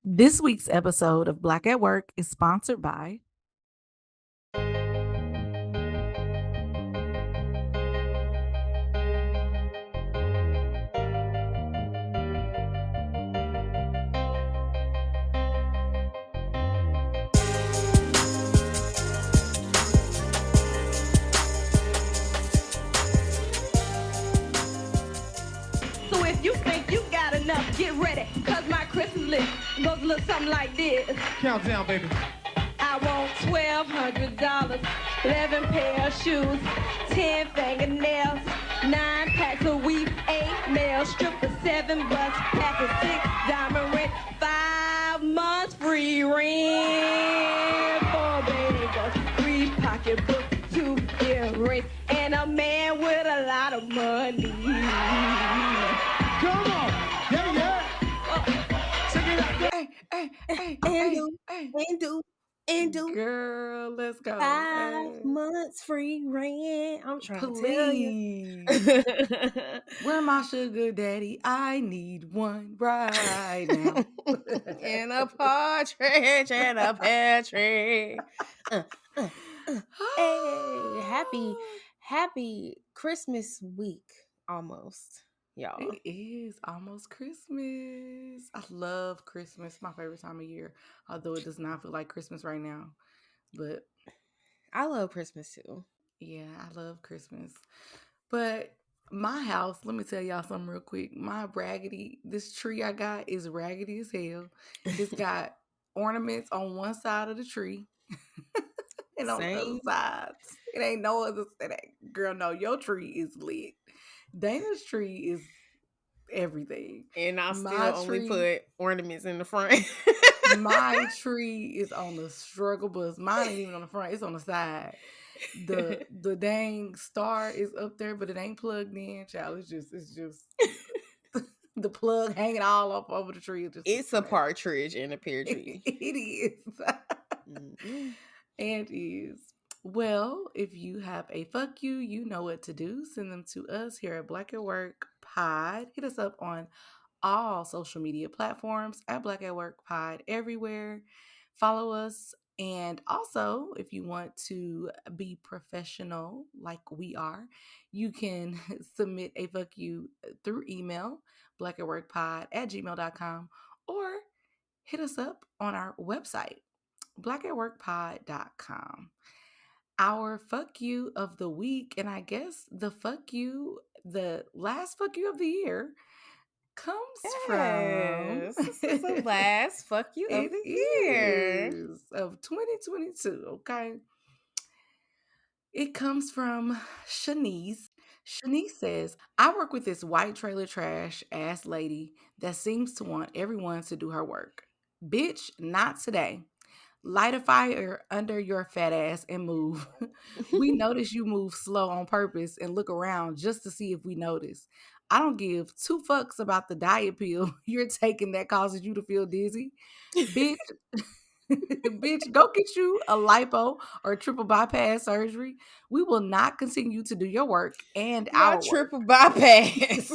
This week's episode of Black at Work is sponsored by So if you think you got enough, get ready, cause my Christmas list goes a little something like this. Count down, baby. I want $1,200, 11 pair of shoes, 10 fingernails, 9 packs of weave, 8 nails, strip for $7, pack of 6 diamond ring, 5 months free rent, 4 bagels, 3 pocketbooks, 2 earrings, and a man with a lot of money. Come on. Yeah. Check it out. And do Girl, let's go. 5 months free rent. I'm trying to tell you. Please. Where my sugar daddy? I need one right now. And a partridge and a pear tree. Hey, happy Christmas week almost, y'all. It is almost Christmas. I love Christmas. My favorite time of year. Although it does not feel like Christmas right now. But I love Christmas too. yeah, I love Christmas. But my house, let me tell y'all something real quick. This tree I got is raggedy as hell. It's got ornaments on one side of the tree and on the other Same. sides. It ain't no other. Girl, no, your tree is lit. Dana's tree is everything. And I My still only tree- put ornaments in the front. My tree is on the struggle bus. Mine ain't even on the front. It's on the side. The dang star is up there, but it ain't plugged in, child. It's just the plug hanging all up over the tree. It's a partridge and a pear tree. It is. Mhm. And is. Well, if you have a fuck you, you know what to do. Send them to us here at Black at Work Pod. Hit us up on all social media platforms at Black at Work Pod everywhere. Follow us. And also, if you want to be professional like we are, you can submit a fuck you through email, blackatworkpod@gmail.com, or hit us up on our website, blackatworkpod.com. Our fuck you of the week, and I guess the last fuck you of the year, comes Yes, from this is the last fuck you of it the year. is of 2022. Okay, it comes from Shanice. Shanice says, I work with this white trailer trash ass lady that seems to want everyone to do her work. Bitch, not today. Light a fire under your fat ass and move. We notice you move slow on purpose and look around just to see if we notice. I don't give two fucks about the diet pill you're taking that causes you to feel dizzy. Bitch, bitch, go get you a lipo or a triple bypass surgery. We will not continue to do your work and our Not work. triple bypass.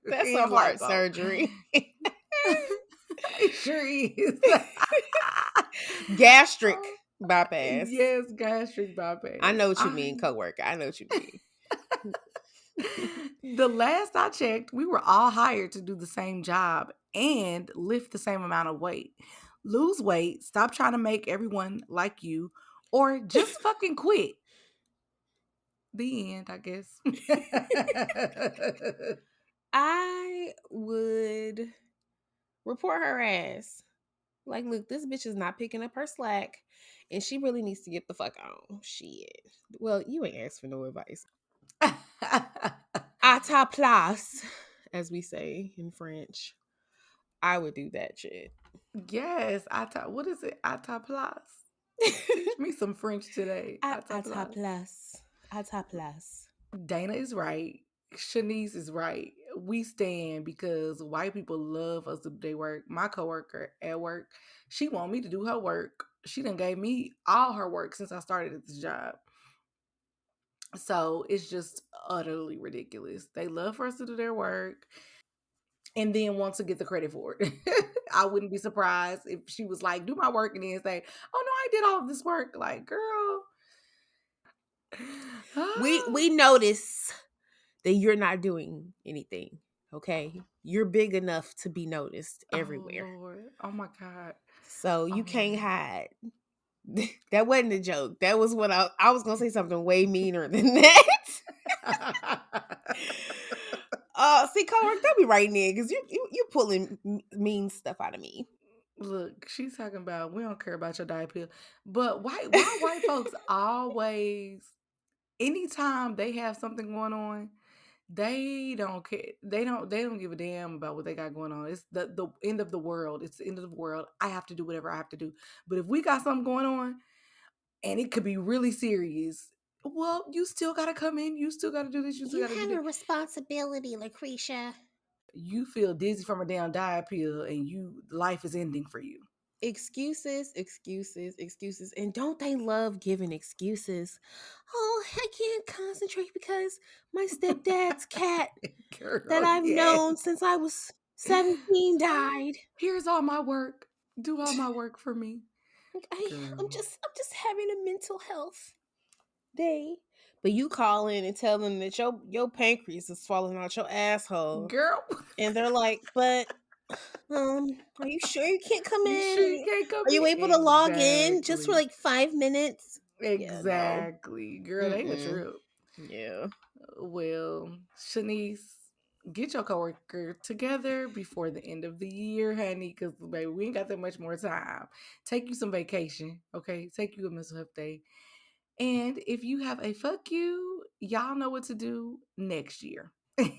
That's a And heart lipo. surgery. It sure is. Gastric bypass. Yes, gastric bypass. I know what you mean, coworker. I know what you mean. The last I checked, we were all hired to do the same job and lift the same amount of weight. Lose weight, stop trying to make everyone like you, or just fucking quit. The end, I guess. I would report her ass. Like, look, this bitch is not picking up her slack, and she really needs to get the fuck on. Shit. Well, you ain't asked for no advice. A ta place, as we say in French. I would do that shit. Yes, what is it? Ataplas. Teach me some French today. A ta place. A ta place. Dana is right. Shanice is right. We stand because white people love us to do their work. My coworker at work, she want me to do her work. She done gave me all her work since I started at this job. So it's just utterly ridiculous. They love for us to do their work. and then want to get the credit for it. I wouldn't be surprised if she was like, do my work and then say, oh no, I did all of this work. Like, girl. We notice that you're not doing anything. Okay, you're big enough to be noticed Oh everywhere, Lord. Oh my God. so Oh you can't man. hide. That wasn't a joke. That was what I was gonna say something way meaner than that. See, coworker, don't be writing in because you pulling mean stuff out of me. Look, she's talking about we don't care about your diet pill. But why white folks always anytime they have something going on, they don't care. They don't give a damn about what they got going on. It's the end of the world. It's the end of the world. I have to do whatever I have to do. But if we got something going on and it could be really serious, well, you still gotta come in. You still gotta do this. You still You gotta do have that. a responsibility, Lucretia. You feel dizzy from a damn diet pill and you life is ending for you. Excuses, excuses, excuses. And don't they love giving excuses? Oh, I can't concentrate because my stepdad's cat that Girl, I've yes. known since I was 17 Oh, died. here's all my work. Do all my work for me. Like Girl. I'm just having a mental health day. But you call in and tell them that your pancreas is falling out your asshole. Girl. And they're like, but are you sure you can't come You in? sure you can't come Are you in? able to log in just for Exactly. like 5 minutes? Yeah, no. Exactly. Girl, they a Mm-mm. trip. Yeah. Well, Shanice, get your coworker together before the end of the year, honey, because baby, we ain't got that much more time. Take you some vacation, okay? Take you a mental health day. And if you have a fuck you, y'all know what to do next year. I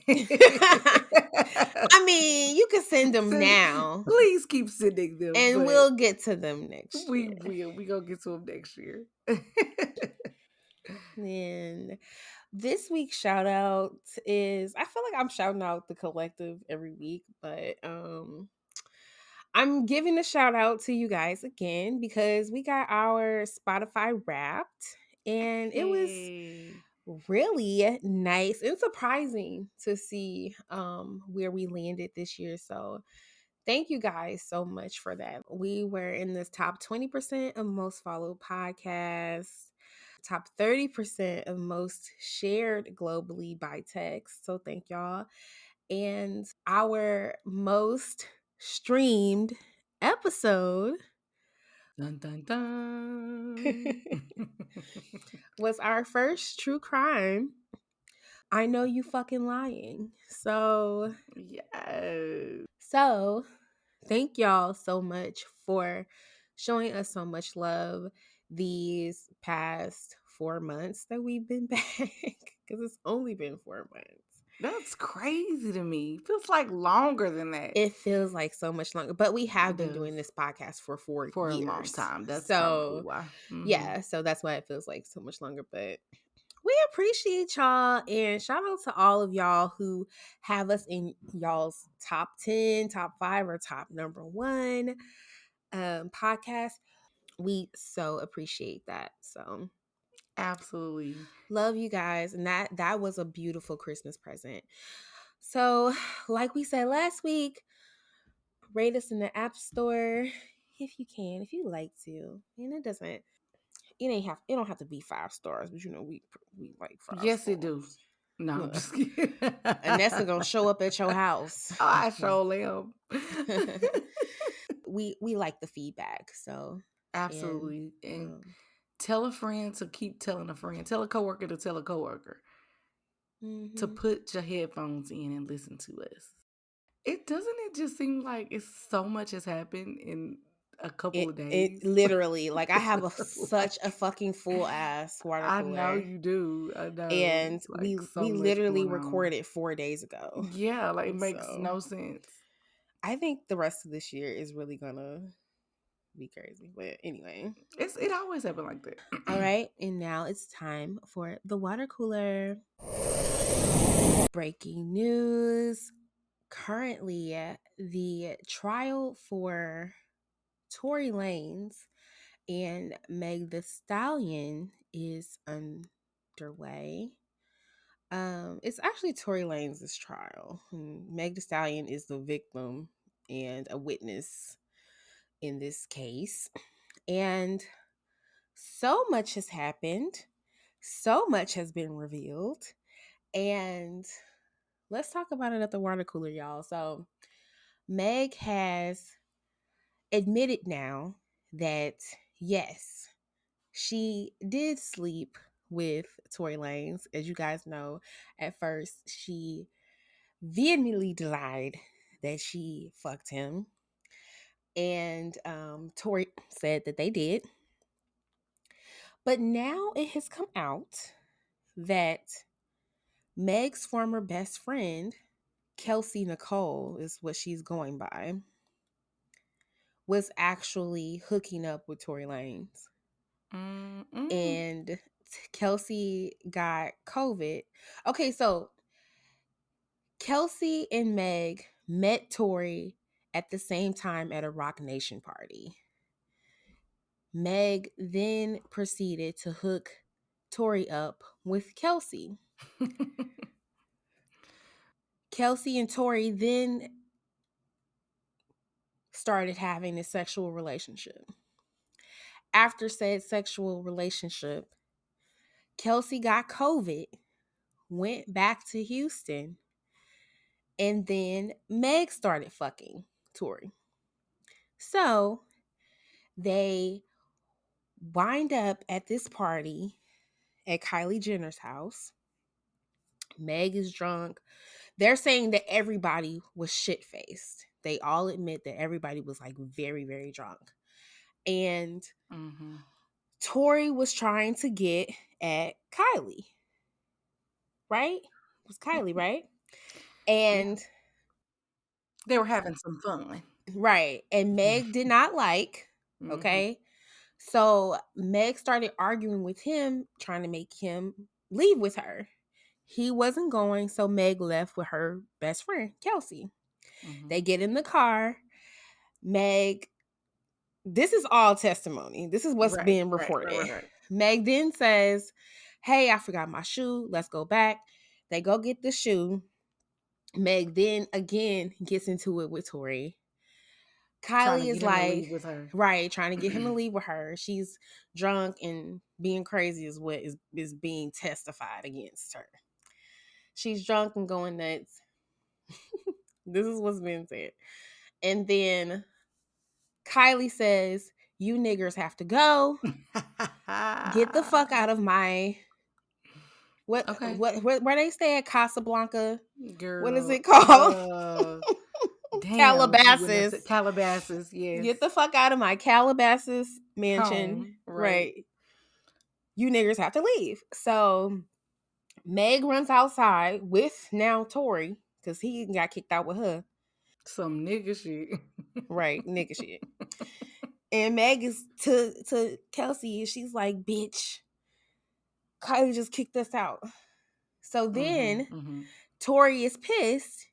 mean, you can send them Send, now please keep sending them, and but we'll get to them next we year. will. We gonna get to them next year. And this week's shout out is I feel like I'm shouting out the collective every week, but I'm giving a shout out to you guys again because we got our Spotify wrapped and it was Hey. really nice and surprising to see where we landed this year. So thank you guys so much for that. We were in this top 20% of most followed podcasts, top 30% of most shared globally by text. So thank y'all. And our most streamed episode Dun dun dun. was our first true crime. I know you fucking lying. Yes. So thank y'all so much for showing us so much love these past 4 months that we've been back because it's only been 4 months. That's crazy to me. Feels like longer than that. It feels like so much longer, but we have It been does. doing this podcast for four For a long years. time. That's probably So, why. Hmm. yeah, so that's why it feels like so much longer. But we appreciate y'all and shout out to all of y'all who have us in y'all's top 10, top 5, or top number 1 podcast. We so appreciate that. So Absolutely. love you guys. And that was a beautiful Christmas present. So, like we said last week, rate us in the App Store if you can, if you like to. And it don't have to be 5 stars, but we like 5 Yes, it do. stars. No, I'm Ugh. just kidding. And that's gonna show up at your house. I sure am. We like the feedback, so and Absolutely. And um tell a friend to keep telling a friend. Tell a coworker to tell a coworker to mhm. put your headphones in and listen to us. It doesn't it just seem like it's so much has happened in a couple of It days. literally like I have such a Like fucking full ass water I know cooler, you do. I know. and It's like so we much literally going on. recorded 4 days ago. Yeah, like it makes So no sense. I think the rest of this year is really gonna be crazy. But anyway, It always happen like that. all right, and now it's time for the water cooler. Breaking news. Currently, the trial for Tory Lanez and Meg the Stallion is underway. It's actually Tory Lanez's trial. Meg Thee Stallion is the victim and a witness in this case. And so much has happened. So much has been revealed. And let's talk about it at the water cooler, y'all. So Meg has admitted now that yes, she did sleep with Tory Lanez. As you guys know, at first she vehemently denied that she fucked him. And Tory said that they did. But now it has come out that Meg's former best friend, Kelsey Nicole, is what she's going by, was actually hooking up with Tory Lanez. Mm-mm. And Kelsey got COVID. Okay, so Kelsey and Meg met Tory at the same time at a Rock Nation party. Meg then proceeded to hook Tory up with Kelsey. Kelsey and Tory then started having a sexual relationship. After said sexual relationship, Kelsey got COVID, went back to Houston, and then Meg started fucking Tory. So they wind up at this party at Kylie Jenner's house. Meg is drunk. They're saying that everybody was shit faced. They all admit that everybody was like very, very drunk. And Mm-hmm. Tory was trying to get at Kylie, right? It was Kylie, right? Yeah, And they were having some fun. right. And Meg did not like, Mm-hmm. okay? So Meg started arguing with him, trying to make him leave with her. He wasn't going, so Meg left with her best friend, Kelsey. Mm-hmm. They get in the car. Meg, this is all testimony. This is what's Right, being right, right, reported. right, right. Meg then says, "Hey, I forgot my shoe. Let's go back." They go get the shoe. Meg then again gets into it with Tori. Trying to Kylie get is him to like, leave with her. right, trying to get him to leave with her. She's drunk and being crazy is what is being testified against her. She's drunk and going nuts. This is what's being said. And then Kylie says, "You niggers have to go. Get the fuck out of my Okay, where they stay at Casablanca. What is girl. it called? Damn, if you wouldn't have said Calabasas. Calabasas, yes. Get the fuck out of my Calabasas mansion. Home, right. Right. You niggers have to leave." So Meg runs outside with now Tori, because he got kicked out with her. Some nigga shit. Right, nigga shit. And Meg is to Kelsey, and she's like, "Bitch, Kylie just kicked us out." So Mm-hmm, then mm-hmm. Tori is pissed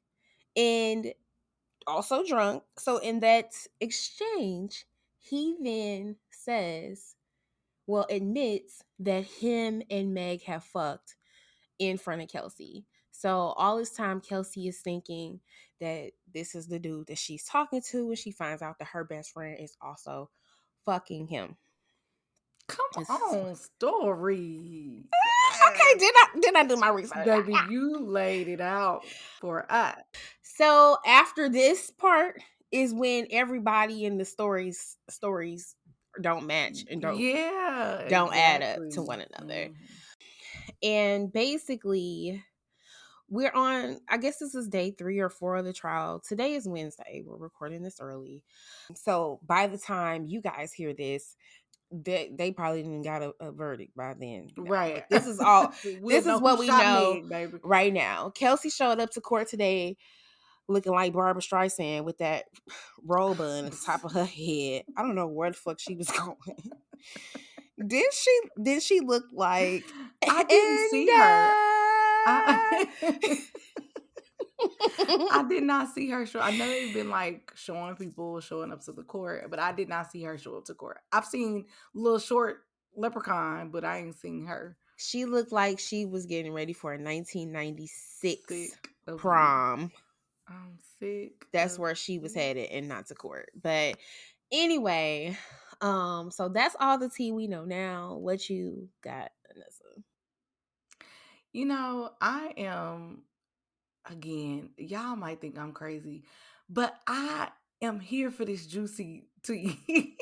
and also drunk. So in that exchange, he then says, well, admits that him and Meg have fucked in front of Kelsey. So all this time, Kelsey is thinking that this is the dude that she's talking to, and she finds out that her best friend is also fucking him. Come It's- on, story. okay, Yes. did I do my research? Baby, you laid it out for us. So after this part is when everybody in the stories don't match and Yeah, don't add up to exactly. one another. Mhm. And basically, we're on, I guess this is day 3 or 4 of the trial. Today is Wednesday. We're recording this early. So by the time you guys hear this, they probably didn't got a verdict by then. No, Right. but this is all, We'll this know is who what we shot know Meg, baby. right now. Kelsey showed up to court today looking like Barbara Streisand with that robe on the top of her head. I don't know where the fuck she was going. Did she look like I didn't and see her. I I did not see her show. I know they've been like showing people showing up to the court, but I did not see her show up to court. I've seen little short leprechaun, but I ain't seen her. She looked like she was getting ready for a 1996 Sick of you. prom. I'm sick That's of where she was you. headed and not to court. But anyway, so that's all the tea we know now. What you got, Anessa? I am, again, y'all might think I'm crazy, but I am here for this juicy tea.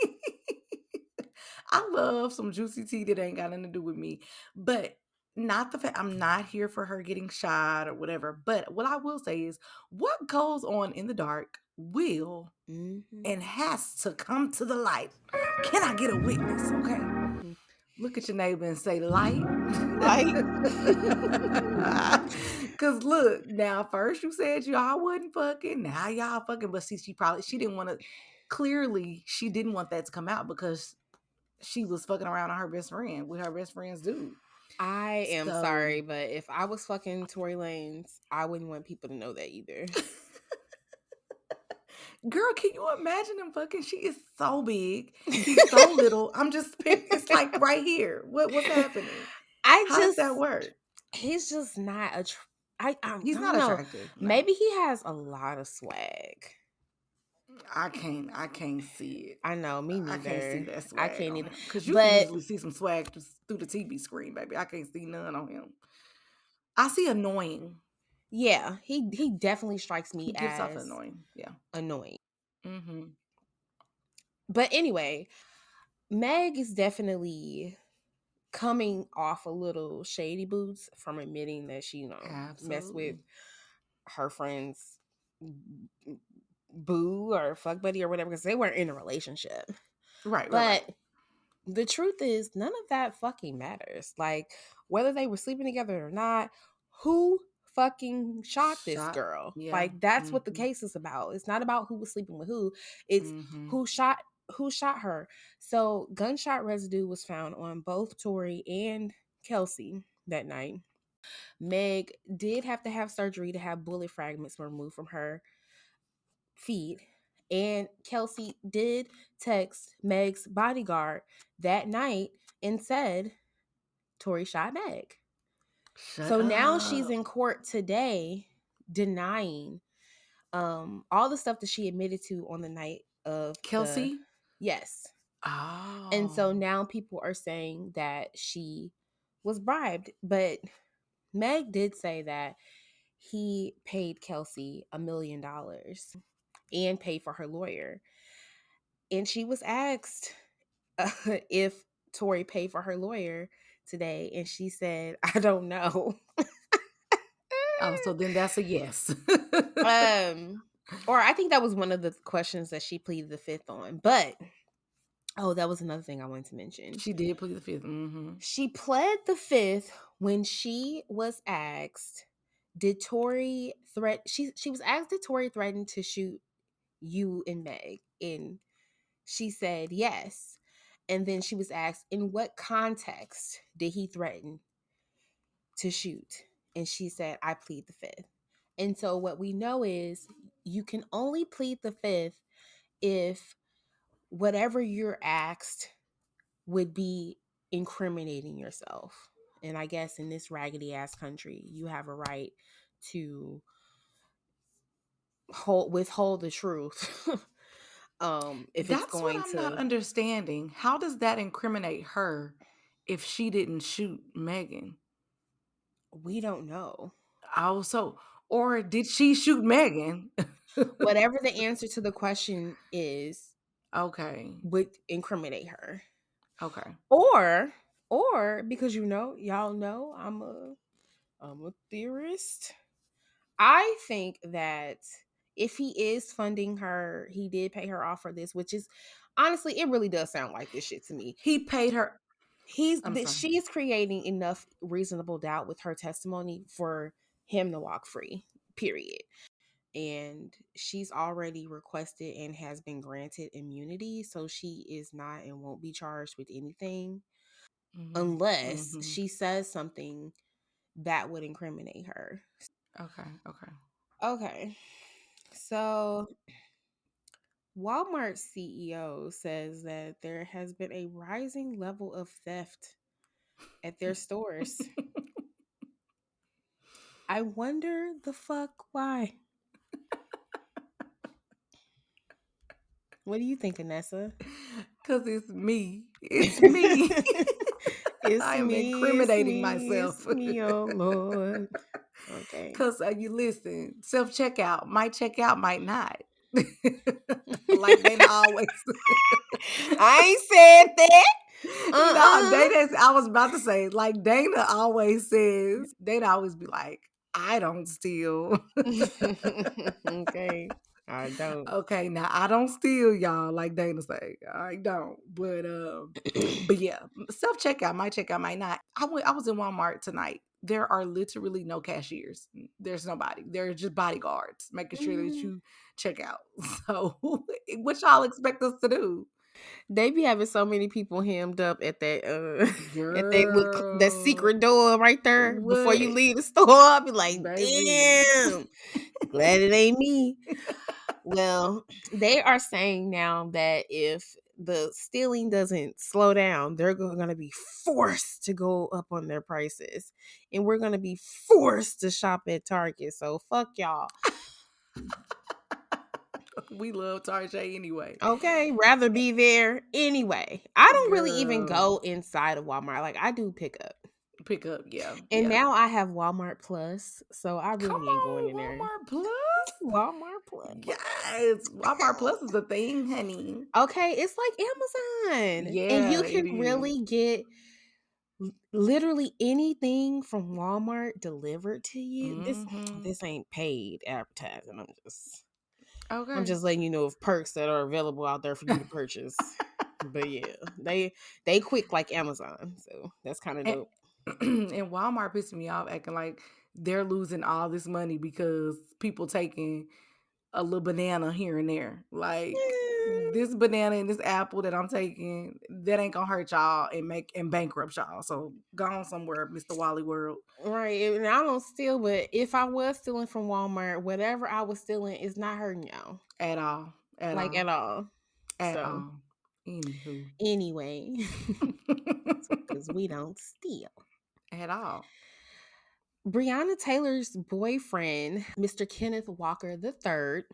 I love some juicy tea that ain't got nothing to do with me. But not the fact I'm not here for her getting shot or whatever. But what I will say is what goes on in the dark will Mm-hmm. and has to come to the light. Can I get a witness? Okay. Mm-hmm. Look at your neighbor and say, light. Like, Cause look, now first you said y'all wasn't fucking, now y'all fucking, but see, she didn't want to. Clearly, she didn't want that to come out because she was fucking around on her best friend with her best friend's dude. I am So, sorry, but if I was fucking Tory Lanez, I wouldn't want people to know that either. girl, can you imagine him fucking? She is so big, he's so little. I'm just pick. It's like right here. What's happening? I How does just, that work? he's just not a. I He's don't not know. attractive. No, Maybe he has a lot of swag. I can't see it. I know, me I can't see neither. that I swag can't on either. him because you can But usually see some swag through the TV screen, baby. I can't see none on him. I see annoying. yeah, he definitely strikes me He gives off as annoying. Yeah. annoying. Mm-hmm. But anyway, Meg is definitely coming off a little shady boots from admitting that she, messed with Absolutely. her friend's boo or fuck buddy or whatever because they weren't in a relationship. Right. Right. But Right. the truth is, none of that fucking matters. Like, whether they were sleeping together or not, who fucking shot this Shot. girl? Yeah. Like, that's what the Mm-hmm. case is about. It's not about who was sleeping with who. It's Mm-hmm. who shot her. So gunshot residue was found on both Tori and Kelsey that night. Meg did have to have surgery to have bullet fragments removed from her feet. And Kelsey did text Meg's bodyguard that night and said, Tori shot Meg. Shut So now she's up. in court today denying all the stuff that she admitted to on the night of the Kelsey? yes. And Oh. so now people are saying that she was bribed. But Meg did say that he paid Kelsey $1 million and paid for her lawyer. And she was asked if Tori paid for her lawyer today, and she said, "I don't know." Oh, so then that's a yes. um, or I think that was one of the questions that she pleaded the fifth on. But that was another thing I wanted to mention. She did plead the fifth. Mm-hmm. She pled the fifth when she was asked, "Did Tori threat?" She was asked, "Did Tori threaten to shoot you and Meg?" And she said yes. And then she was asked, "In what context did he threaten to shoot?" And she said, "I plead the fifth." And so what we know is you can only plead the fifth if whatever you're asked would be incriminating yourself. And I guess in this raggedy ass country, you have a right to withhold the truth. If it's That's what going I'm not to, understanding. How does that incriminate her if she didn't shoot Megan? we don't know. Also, or did she shoot Megan? Whatever the answer to the question is, Okay. would incriminate her. Okay. Or because y'all know I'm a theorist. I think that if he is funding her, he did pay her off for this, which is honestly, it really does sound like this shit to me. He paid her. He's I'm that sorry. she's creating enough reasonable doubt with her testimony for him to walk free. Period. And she's already requested and has been granted immunity, so she is not and won't be charged with anything Hmm. unless Hmm. she says something that would incriminate her. Okay. Okay. Okay. So Walmart CEO says that there has been a rising level of theft at their stores. I wonder the fuck why. What do you think, Anessa? Cause it's me. It's me. It's I am me, it's incriminating me, myself. it's me, oh Lord. Okay. Cause you listen, self checkout might check out, might not. Like Dana always. I ain't said that. No, Dana. I was about to say, like Dana always says. Dana always be like, "I don't steal." Okay. I don't. Okay, now I don't steal, y'all. Like Dana say, I don't. But yeah, self checkout, might check out, might not. I was in Walmart tonight. There are literally no cashiers. There's nobody. There are just bodyguards making sure that Mm. you check out. So, what y'all expect us to do, They be having so many people hemmed up at that at that that girl? secret door right there before you What, leave the store. I'll be like, baby? damn, glad it ain't me. Well, they are saying now that if the stealing doesn't slow down, they're going to be forced to go up on their prices. And we're going to be forced to shop at Target. So fuck y'all. We love Tarjay anyway, Okay, rather be there anyway. I don't really even girl. go inside of Walmart. Like I do pick up. Pick up, yeah, And yeah. now I have Walmart Plus, so I Come really ain't going on, in there. Walmart Plus. Walmart Plus. Yes, Walmart Plus is a thing, honey. Okay, it's like Amazon. And Yeah, you it can is. really get literally anything from Walmart delivered to you. This Mm-hmm. this ain't paid advertising. I'm Okay. just letting you know of perks that are available out there for you to purchase. But yeah, they quick like Amazon, so that's kind of and, dope. and Walmart pissing me off, acting like they're losing all this money because people taking a little banana here and there. Like this banana and this apple that I'm taking, that ain't gonna hurt y'all and bankrupt y'all. So go on somewhere, Mr. Wally World. Right, and I don't steal, but if I was stealing from Walmart, whatever I was stealing is not hurting y'all, At all. At like all. at all. At So all. Anywho. anyway, because we don't steal. At all. Breonna Taylor's boyfriend, Mr. Kenneth Walker III,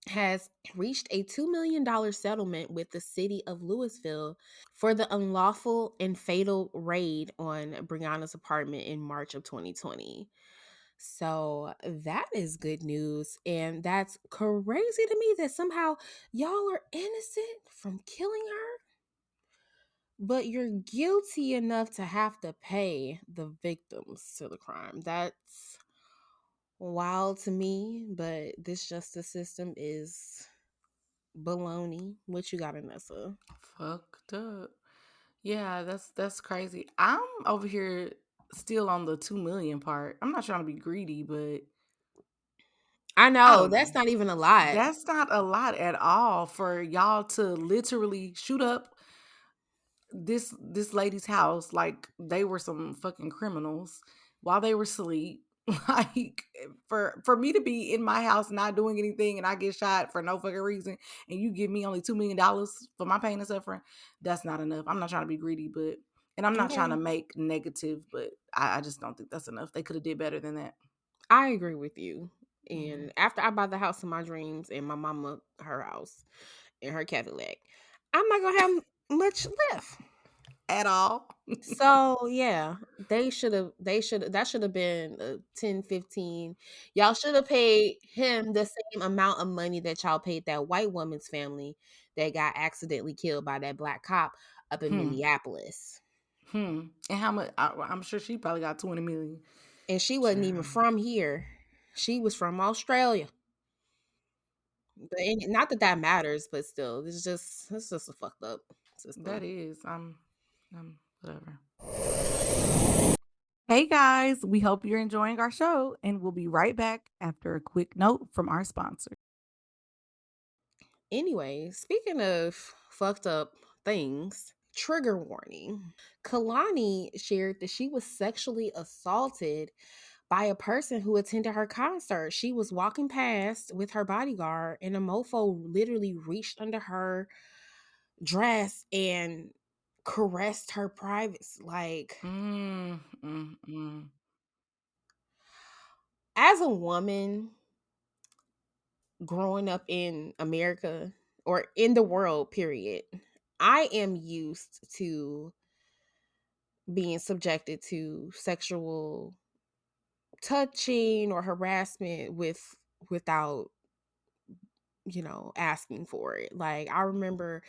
has reached a $2 million settlement with the city of Louisville for the unlawful and fatal raid on Breonna's apartment in March of 2020. So that is good news. And that's crazy to me that somehow y'all are innocent from killing her, but you're guilty enough to have to pay the victims to the crime. That's wild to me, but this justice system is baloney. What you got, Anessa? Fucked up. Yeah, that's crazy. I'm over here still on the 2 million part. I'm not trying to be greedy, but I I know don't that's know. not even a lot. That's not a lot at all for y'all to literally shoot up this lady's house like they were some fucking criminals while they were asleep. Like for me to be in my house not doing anything and I get shot for no fucking reason and you give me only $2 million for my pain and suffering, that's not enough. I'm not trying to be greedy, but and I'm not trying to Okay, make negative, but I just don't think that's enough. They could have did better than that. I agree with you. Mhm. And after I buy the house of my dreams and my mama her house and her Cadillac, I'm not gonna have much left. At all. So yeah, they should that should have been 10, 15. Y'all should have paid him the same amount of money that y'all paid that white woman's family that got accidentally killed by that black cop up in Hmm. Minneapolis. And how much? I'm sure she probably got 20 million. And she wasn't even Child. from here. She was from Australia. But not that that matters, but still, it's just a fucked up That system. is. Whatever. Hey guys, we hope you're enjoying our show, and we'll be right back after a quick note from our sponsor. Anyway, speaking of fucked up things, trigger warning. Kalani shared that she was sexually assaulted by a person who attended her concert. She was walking past with her bodyguard, and a mofo literally reached under her dress and caressed her privacy. Like, Mm, mm, mm. as a woman growing up in America or in the world, period, I am used to being subjected to sexual touching or harassment without asking for it. Like, I remember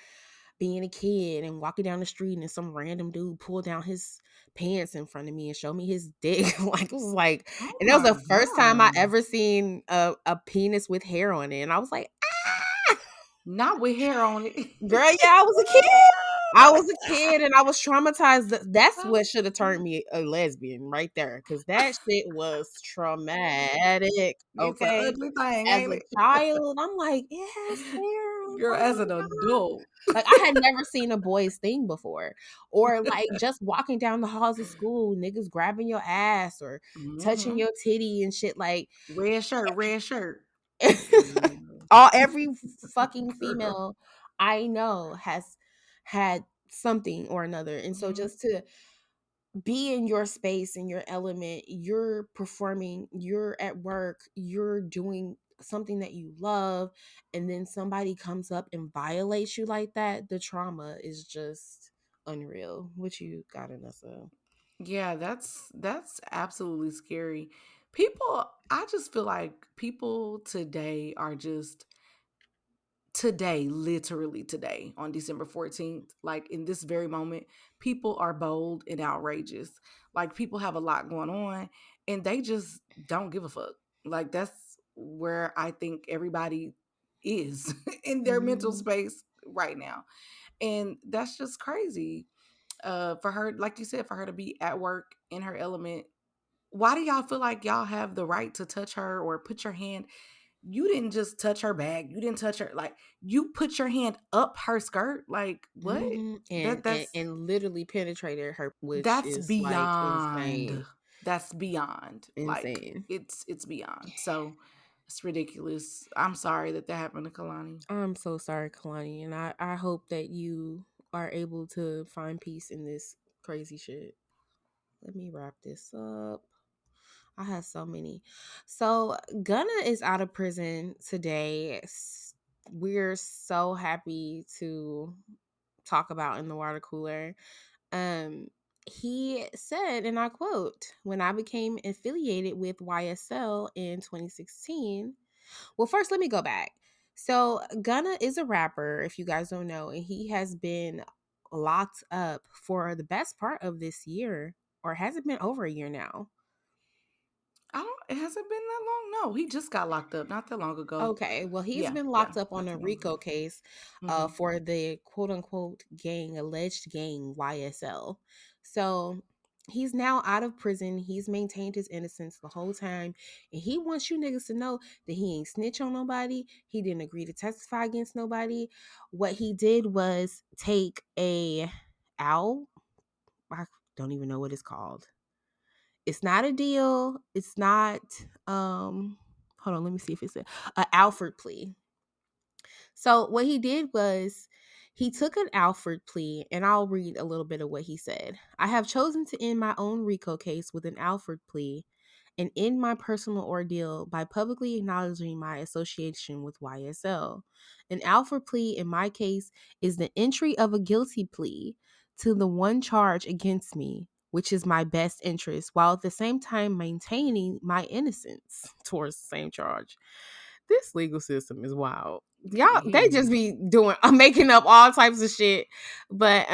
being a kid and walking down the street and some random dude pulled down his pants in front of me and showed me his dick. Like, it was like, Oh and that was my the first time I God. ever seen a penis with hair on it. And I was like, ah! Not with hair on it. Girl, yeah, I was a kid. I was a kid and I was traumatized. That's what should have turned me a lesbian right there. Cause that shit was traumatic. It's an Okay. ugly thing, As ain't a it? child, I'm like, it has hair on Girl, top. as an adult. Like, I had never seen a boy's thing before. Or like just walking down the halls of school, niggas grabbing your ass or touching Hmm. your titty and shit. Like, Red shirt, red shirt. Mm, every fucking girl. female I know has had something or another. And so Mhm. just to be in your space, in your element, you're performing, you're at work, you're doing something that you love, and then somebody comes up and violates you like that, the trauma is just unreal. What you got, Anessa? Yeah, that's absolutely scary. People, I just feel like people today are just today, literally today, on December 14th, like in this very moment, people are bold and outrageous. Like people have a lot going on and they just don't give a fuck. Like that's where I think everybody is in their mental Mm-hmm. space right now. And that's just crazy. For her, like you said, for her to be at work in her element. Why do y'all feel like y'all have the right to touch her or put your hand? You didn't just touch her bag. You didn't touch her, like you put your hand up her skirt. Like what? Mm-hmm. That that's And literally penetrated her, which that's is like beyond. insane. That's beyond. Like Insane. it's beyond. So it's ridiculous. I'm sorry that that happened to Kalani. I'm so sorry, Kalani, and I hope that you are able to find peace in this crazy shit. Let me wrap this up. I have so many. So Gunna is out of prison today. We're so happy to talk about in the water cooler. Um, he said, and I quote, "When I became affiliated with YSL in 2016." Well, first, let me go back. So, Gunna is a rapper, if you guys don't know, and he has been locked up for the best part of this year, or has it been over a year now? I don't. It hasn't been that long. No, he just got locked up not that long ago. Okay, well, he's Yeah, been yeah, locked up on not a too long RICO ago. case Hmm. for the quote unquote gang, alleged gang YSL. So he's now out of prison. He's maintained his innocence the whole time. And he wants you niggas to know that he ain't snitch on nobody. He didn't agree to testify against nobody. What he did was take a owl. I don't even know what it's called. It's not a deal. It's not hold on, let me see if it's a Alfred plea. So what he did was he took an Alfred plea, and I'll read a little bit of what he said. "I have chosen to end my own RICO case with an Alfred plea and end my personal ordeal by publicly acknowledging my association with YSL. An Alfred plea in my case is the entry of a guilty plea to the one charge against me, which is my best interest, while at the same time maintaining my innocence towards the same charge." This legal system is wild. Y'all, they just be doing making up all types of shit. But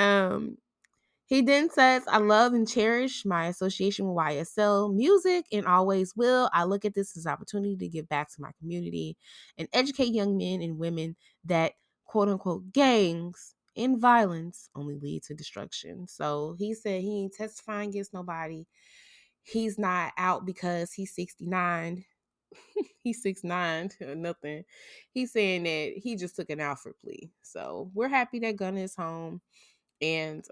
he then says, "I love and cherish my association with YSL music and always will. I look at this as an opportunity to give back to my community and educate young men and women that quote unquote gangs and violence only lead to destruction." So he said he ain't testifying against nobody. He's not out because he's 69. He's 6'9" or nothing. He's saying that he just took an Alfred plea. So we're happy that Gunna is home. And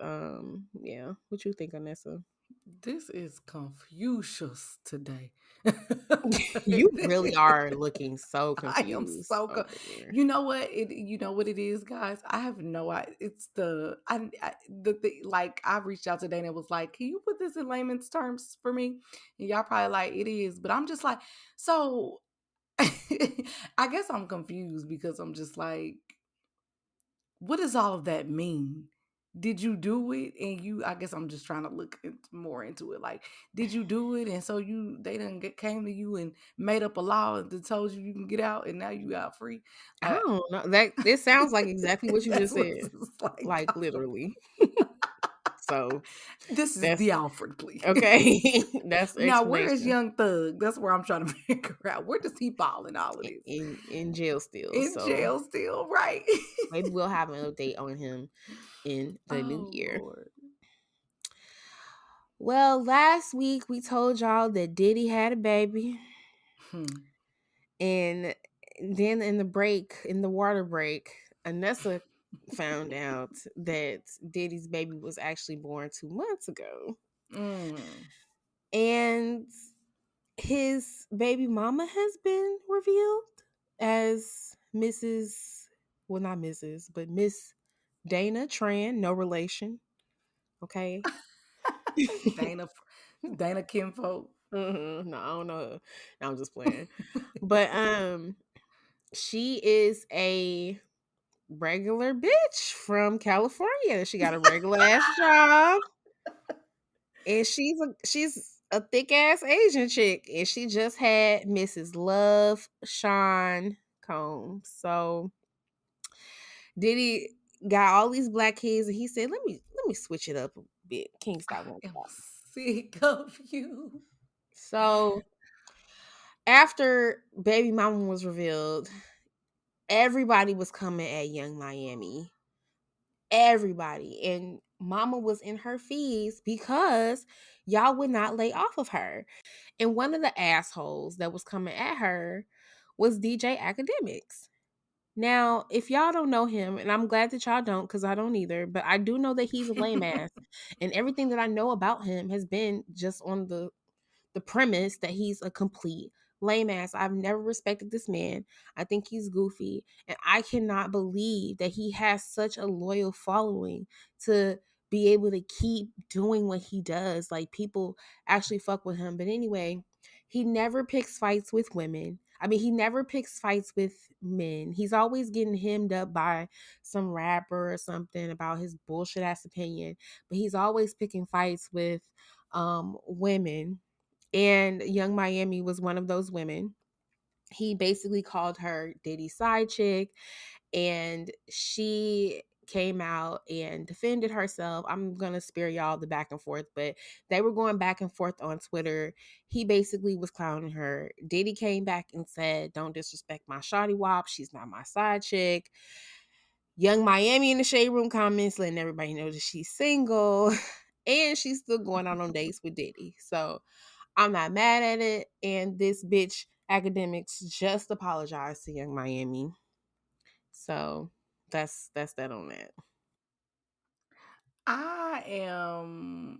yeah, what you think, Anessa? This is Confucius today. You really are looking so I am confused so over there. you know what you know what it is, guys. I have no idea. It's the like I reached out today and it was like, can you put this in layman's terms for me? And y'all probably like it is, but I'm just like, so I guess I'm confused because I'm just like, what does all of that mean? Did you do it and you I guess I'm just trying to look more into it. Like, did you do it and so they didn't came to you and made up a law that told you you can get out and now you out free? I Like don't know. That this sounds like exactly what you that's just what said. this is like. Like literally. So This is that's the Alfred plea. okay. That's the Now where is explanation. Young Thug? That's where I'm trying to figure out. Where does he fall in all of this? In jail still. In So jail still, right? maybe we'll have an update on him in the new Oh year. Lord. Well, last week we told y'all that Diddy had a baby. Hmm. And then in the water break, Anessa found out that Diddy's baby was actually born 2 months ago. Mm. And his baby mama has been revealed as Mrs. Well, not Mrs., but Miss Dana Tran, no relation. Okay. Dana Dana Kinfolk. No, I don't know her. No, I'm just playing. But she is a regular bitch from California. She got a regular ass job, and she's a thick ass Asian chick, and she just had Mrs. Love Sean Combs. So Diddy got all these black kids, and he said, "Let me switch it up a bit. King stop won't I'm stop." sick of you. So after Baby Mama was revealed, everybody was coming at Young Miami, everybody, and Mama was in her fees because y'all would not lay off of her. And one of the assholes that was coming at her was DJ Academics. Now, if y'all don't know him, and I'm glad that y'all don't, because I don't either, but I do know that he's a lame ass, and everything that I know about him has been just on the premise that he's a complete lame ass. I've never respected this man. I think he's goofy. And I cannot believe that he has such a loyal following to be able to keep doing what he does. Like, people actually fuck with him. But anyway, he never picks fights with women. I mean, he never picks fights with men. He's always getting hemmed up by some rapper or something about his bullshit ass opinion. But he's always picking fights with women, and Young Miami was one of those women. He basically called her Diddy's side chick, and she came out and defended herself. I'm gonna spare y'all the back and forth, but they were going back and forth on Twitter. He basically was clowning her. Diddy came back and said, "Don't disrespect my shawty wop. She's not my side chick." Young Miami in the shade room comments letting everybody know that she's single and she's still going out on dates with Diddy. So I'm not mad at it. And this bitch academics just apologized to Young Miami. So that's that on that. I am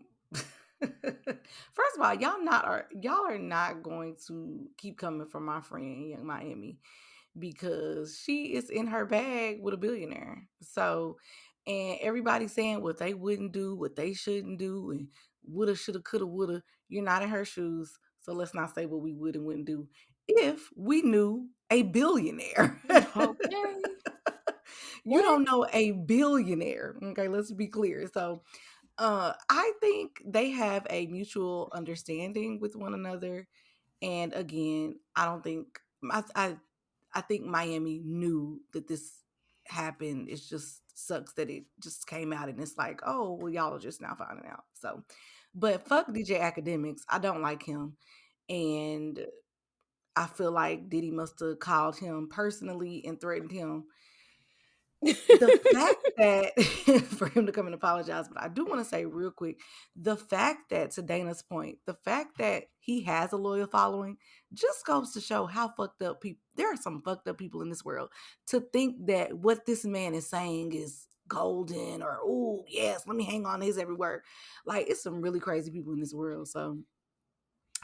First of all, y'all are not going to keep coming for my friend Young Miami because she is in her bag with a billionaire. So, and everybody's saying what they wouldn't do, what they shouldn't do, and woulda, shoulda, coulda, woulda. You're not in her shoes, so let's not say what we would and wouldn't do if we knew a billionaire. Okay. You What? don't know a billionaire. Okay, let's be clear. So I think they have a mutual understanding with one another. And again, I don't think I think Miami knew that this happened. It just sucks that it just came out and it's like, oh, well, y'all are just now finding out. So, but fuck DJ Academics. I don't like him. And I feel like Diddy must have called him personally and threatened him. The fact that for him to come and apologize, but I do want to say real quick, the fact that to Dana's point, the fact that he has a loyal following just goes to show how fucked up people there are some fucked up people in this world to think that what this man is saying is golden, or oh yes, let me hang on to his every word. Like, it's some really crazy people in this world. So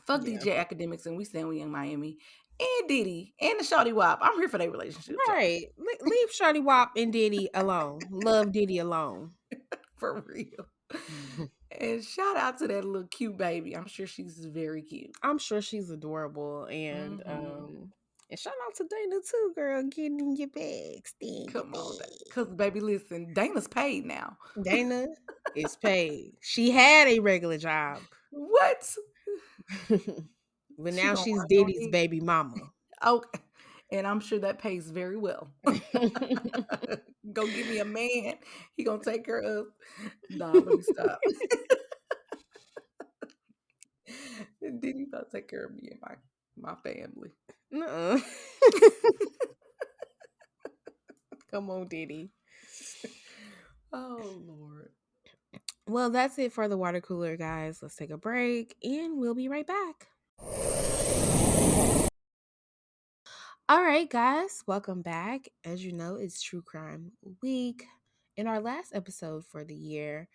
fuck Yeah. DJ Academics, and we stand with Young Miami and Diddy and the Shawty Wop. I'm here for their relationship, child. Right. Leave Shorty Wop and Diddy alone. Love Diddy alone. For real. And shout out to that little cute baby. I'm sure she's very cute. I'm sure she's adorable, Hmm. and shout out to Dana too, girl. Getting in your bag, staying in your Come on, bag. because baby, listen, Dana's paid now. Dana is paid. She had a regular job, What? but She now gonna she's work on Diddy's it? baby mama. Okay, and I'm sure that pays very well. Go give me a man. He gonna take care of. Nah, let me stop. Diddy about to take care of me and my family. Nuh-uh. Come on, Diddy. Oh Lord. Well, that's it for the water cooler, guys. Let's take a break and we'll be right back. All right, guys, welcome back. As you know, it's True Crime Week. In our last episode for the year,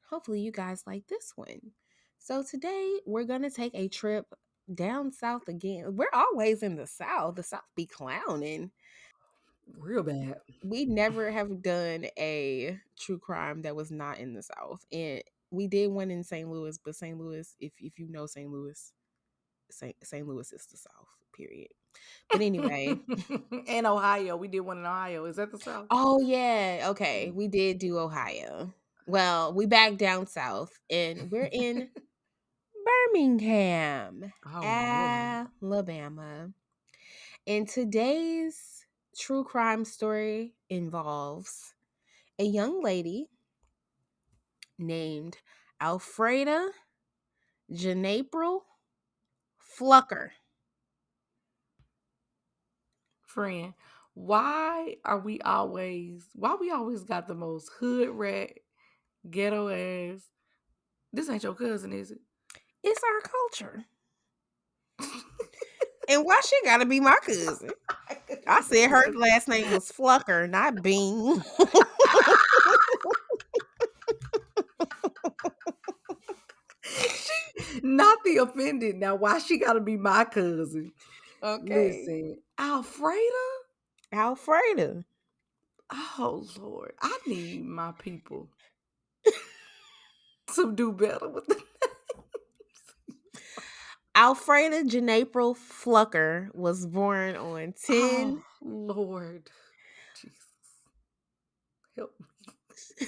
hopefully you guys like this one. So today we're going to take a trip down south again. We're always in the south. The south be clowning. Real bad. We never have done a true crime that was not in the south. And we did one in St. Louis, but St. Louis, if you know St. Louis, St. Louis is the south, period. But anyway, And Ohio. We did one in Ohio. Is that the South? oh yeah, okay, we did do Ohio. Well, we back down south and we're in Birmingham, Oh Lord. Alabama. And today's true crime story involves a young lady named Alfreda Janapril Flucker. Friend, why we always got the most hood rat, ghetto ass? This ain't your cousin, is it? It's our culture. And why she gotta be my cousin? I said her Because last name was Flucker, not Bean. she not the offended. Now, why she gotta be my cousin? Okay. Listen, Alfreda? Alfreda. Oh Lord. I need my people to do better with the Alfreda Janapril Flucker was born on 10. Oh Lord. Jesus. Help me.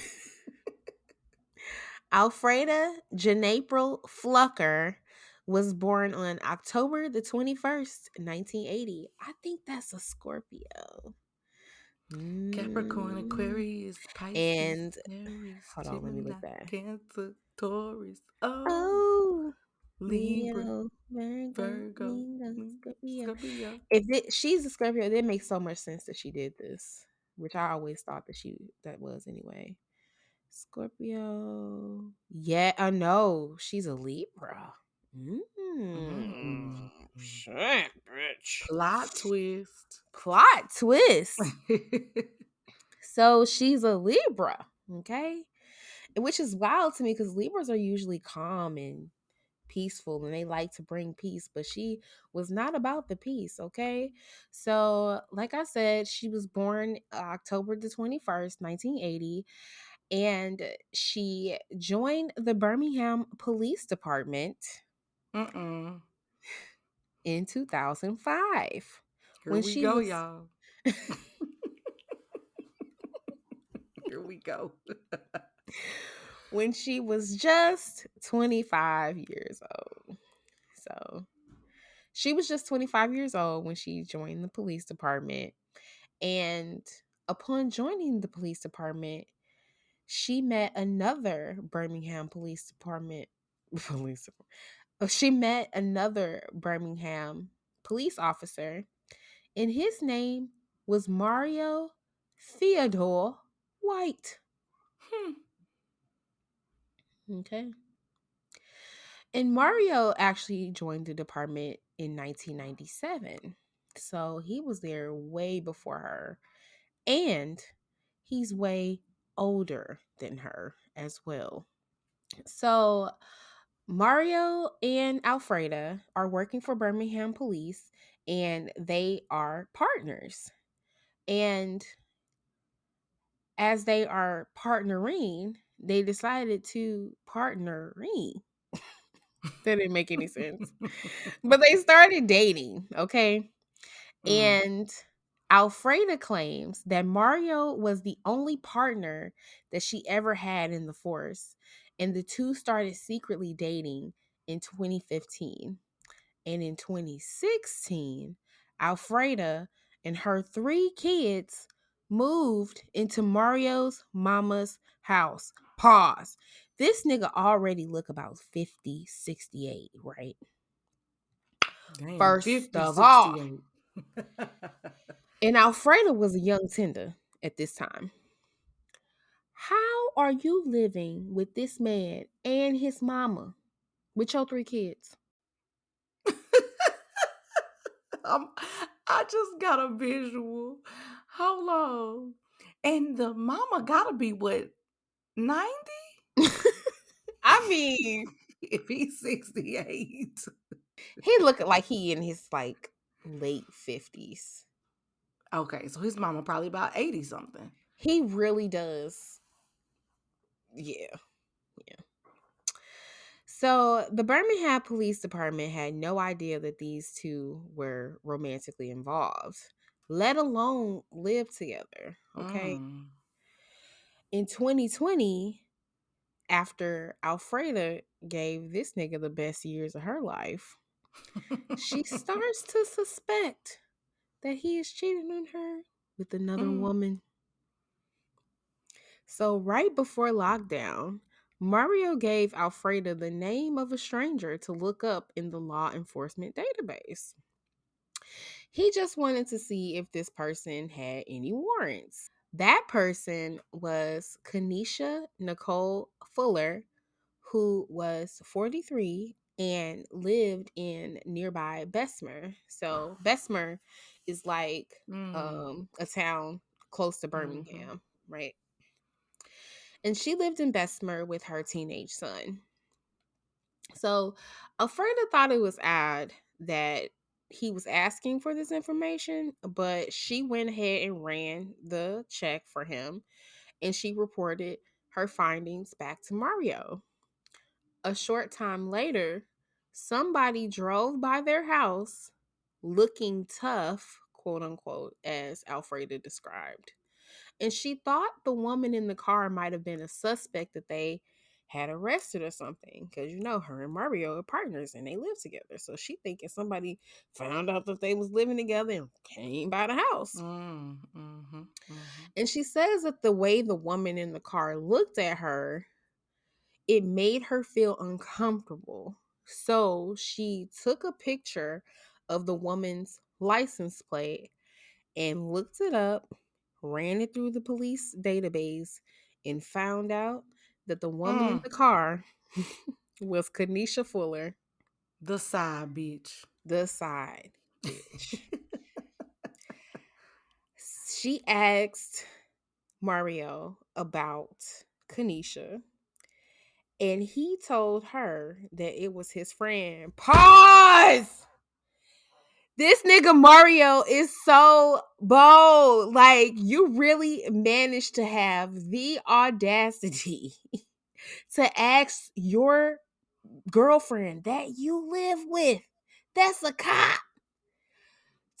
Alfreda Janapril Flucker was born on October the 21st, 1980. I think that's a Scorpio. Capricorn, Mm. Aquarius, Pisces, And Aries, hold on, let me Gemini, look that. Cancer, Taurus, oh, Oh, Libra, Leo, Virgo, Virgo, Leo, Scorpio. Scorpio. She's a Scorpio, that makes so much sense that she did this, which I always thought that was anyway. Scorpio. Yeah, I know. She's a Libra. Mm. Shit, bitch. Plot twist. Plot twist. So she's a Libra, okay? Which is wild to me because Libras are usually calm and peaceful and they like to bring peace, but she was not about the peace, okay? So, like I said, she was born October the 21st, 1980, and she joined the Birmingham Police Department Mm-mm. in 2005 Here when we she go, was y'all. Here we go. when she was just 25 years old. So, she was just 25 years old when she joined the police department. And upon joining the police department, she met another Birmingham police department police. She met another Birmingham police officer, and his name was Mario Theodore White. Hmm. Okay. And Mario actually joined the department in 1997. So he was there way before her. And he's way older than her as well. So Mario and Alfreda are working for Birmingham police and they are partners. And as they are partnering, they decided to partnering. That didn't make any sense. But they started dating, okay? Mm. And Alfreda claims that Mario was the only partner that she ever had in the force, and the two started secretly dating in 2015. And in 2016, Alfreda and her three kids moved into Mario's mama's house. Pause. This nigga already look about 50, 68, right? Damn, First 50, of all, 68. and Alfreda was a young tender at this time. How are you living with this man and his mama with your three kids? Um, I just got a visual. Hold on. And the mama gotta be what, 90? I mean, If he's 68. he looking like he in his like late 50s. Okay, so his mama probably about 80 something. He really does. Yeah. So the Birmingham Police Department had no idea that these two were romantically involved, let alone live together. Okay. Mm. In 2020, after Alfreda gave this nigga the best years of her life, she starts to suspect that he is cheating on her with another Mm. woman. So, right before lockdown, Mario gave Alfreda the name of a stranger to look up in the law enforcement database. He just wanted to see if this person had any warrants. That person was Kanisha Nicole Fuller, who was 43 and lived in nearby Bessemer. So Bessemer is like Mm. a town close to Mhm. Birmingham, right? And she lived in Bessemer with her teenage son. So Alfreda thought it was odd that he was asking for this information, but she went ahead and ran the check for him and she reported her findings back to Mario. A short time later, somebody drove by their house looking tough, quote unquote, as Alfreda described. And she thought the woman in the car might have been a suspect that they had arrested or something. Because her and Mario are partners and they live together. So she thinking somebody found out that they was living together and came by the house. Mm. Mhm. Mhm. And she says that the way the woman in the car looked at her, it made her feel uncomfortable. So she took a picture of the woman's license plate and looked it up, ran it through the police database, and found out that the woman in Mm. the car was Kanisha Fuller, The side bitch. the side bitch. She asked Mario about Kanisha, and he told her that it was his friend. Pause! This nigga Mario is so bold. Like, you really managed to have the audacity to ask your girlfriend that you live with, that's a cop,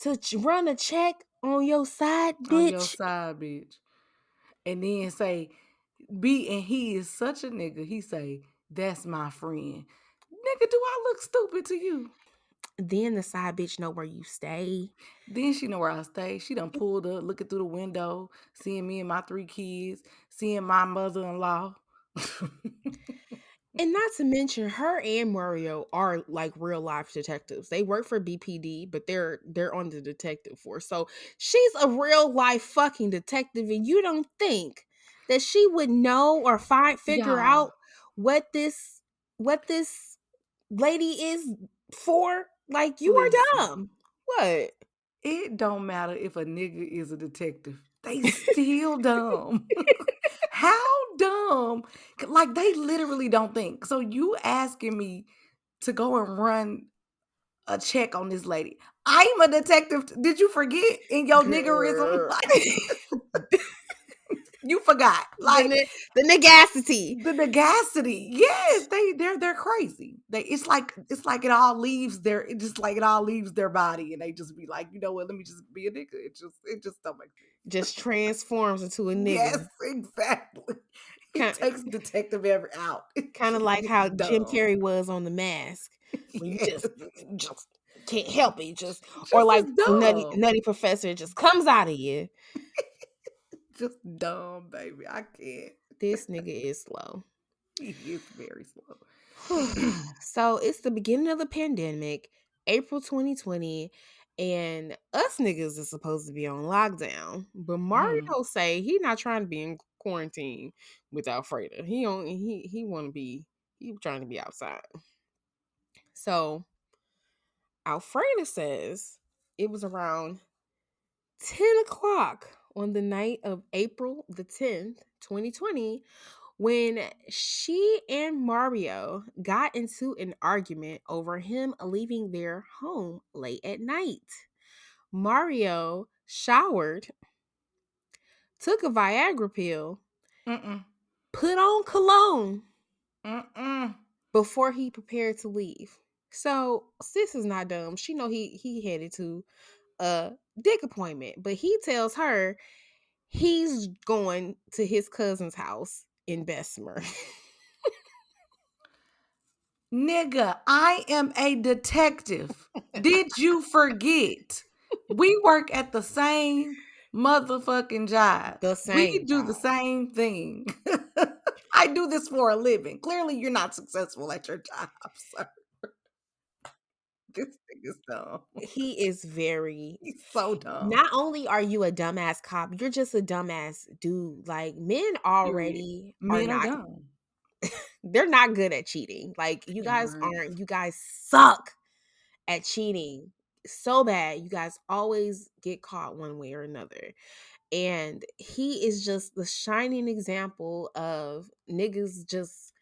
to run a check on your side On your bitch. side bitch. And then say, be and he is such a nigga. He say, that's my friend. Nigga, do I look stupid to you? Then the side bitch know where you stay. Then she know where I stay. She done pulled up, looking through the window, seeing me and my three kids, seeing my mother-in-law. And not to mention, her and Mario are like real life detectives. They work for BPD, but they're on the detective force. So she's a real life fucking detective, and you don't think that she would know or figure Y'all, out what this lady is for? Like, you are listen. dumb. What? It don't matter if a nigga is a detective. They still dumb. How dumb? Like, they literally don't think. So you asking me to go and run a check on this lady. I'm a detective. Did you forget in your niggerism? Girl. Like, you forgot. Like, The negacity. the negacity. Yes, they're crazy. It's like it all leaves their body and they just be like, you know what, let me just be a nigga. It just don't make sense. Just transforms into a Yes, nigga. exactly. He Kind takes Detective Ever out. kind of like It's how Jim dumb. Carrey was on The Mask, when you Yes. just can't help it, just or Just like as dumb. nutty professor just comes out of you. Just dumb, baby. I can't. This nigga is slow. He is very slow. So it's the beginning of the pandemic, April 2020, and us niggas is supposed to be on lockdown. But Mm. Mario say he not trying to be in quarantine with Alfreda. He want to be, he trying to be outside. So Alfreda says it was around 10 o'clock on the night of April the 10th, 2020, when she and Mario got into an argument over him leaving their home late at night. Mario showered, took a Viagra pill, Mm-mm. put on cologne Mm-mm. before he prepared to leave. So sis is not dumb. She know he headed to a dick appointment, but he tells her he's going to his cousin's house in Bessemer. Nigga, I am a detective. Did you forget? We work at the same motherfucking job. The We same do the job. same thing. I do this for a living. Clearly, you're not successful at your job, sir. This thing is dumb. He is very, He's so dumb. not only are you a dumbass cop, you're just a dumbass dude. Like, men Period. already are Men are not, dumb. they're not good at cheating. Like, you They're guys not. aren't, you guys suck at cheating so bad. You guys always get caught one way or another. And he is just the shining example of niggas just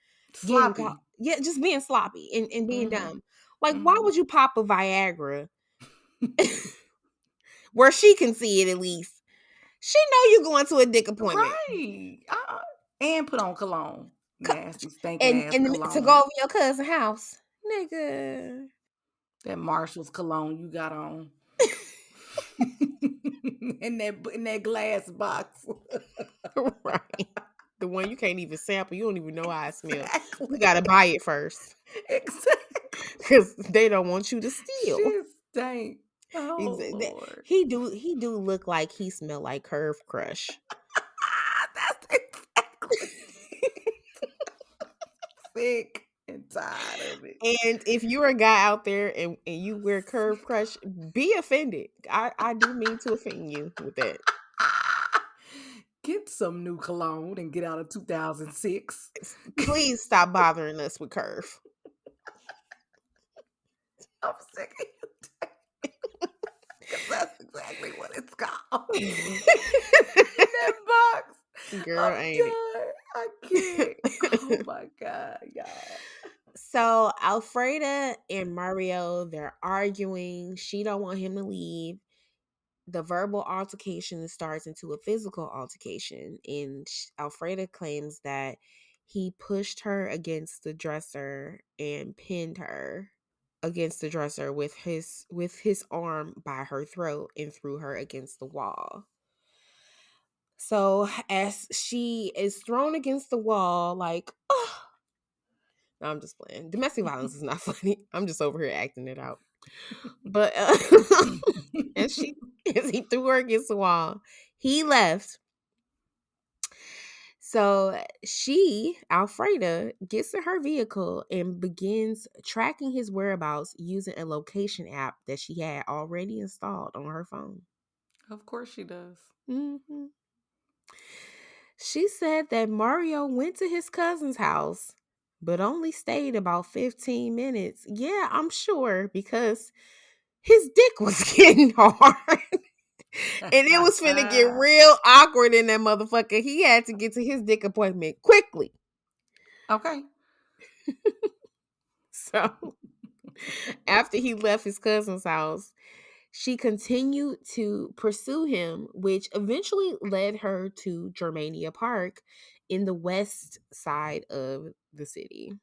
getting caught. Sloppy. Yeah, just being sloppy and being Mm-hmm. dumb. Like, why Mm-hmm. would you pop a Viagra where she can see it at least? She know you going to a dick appointment. Right. And put on cologne. Co- Nasty, stinking ass to go cologne. over your cousin's house. Nigga. That Marshall's cologne you got on. in that glass box. Right. The one you can't even sample. You don't even know how it smells. You Exactly. gotta buy it first. Exactly. Because they don't want you to steal. Shit stink. Oh Lord. He do look like he smell like Curve Crush. That's exactly sick and tired of it. And if you're a guy out there and you wear Curve Crush, be offended. I do mean to offend you with that. Get some new cologne and get out of 2006. Please stop bothering us with Curve. I'm sick of you. Because that's exactly what it's called. That box. Girl, I'm ain't it? done. I can't. Oh my God, y'all. So Alfreda and Mario, they're arguing. She don't want him to leave. The verbal altercation starts into a physical altercation, and Alfreda claims that he pushed her against the dresser and pinned her against the dresser with his arm by her throat and threw her against the wall. So as she is thrown against the wall, like, oh, no, I'm just playing. Domestic violence is not funny. I'm just over here acting it out. But as he threw her against the wall, he left. So Alfreda, gets in her vehicle and begins tracking his whereabouts using a location app that she had already installed on her phone. Of course she does. Mm-hmm. She said that Mario went to his cousin's house, but only stayed about 15 minutes. Yeah, I'm sure, because his dick was getting hard. And it was finna get real awkward in that motherfucker. He had to get to his dick appointment quickly. Okay. So after he left his cousin's house, she continued to pursue him, which eventually led her to Germania Park in the west side of the city.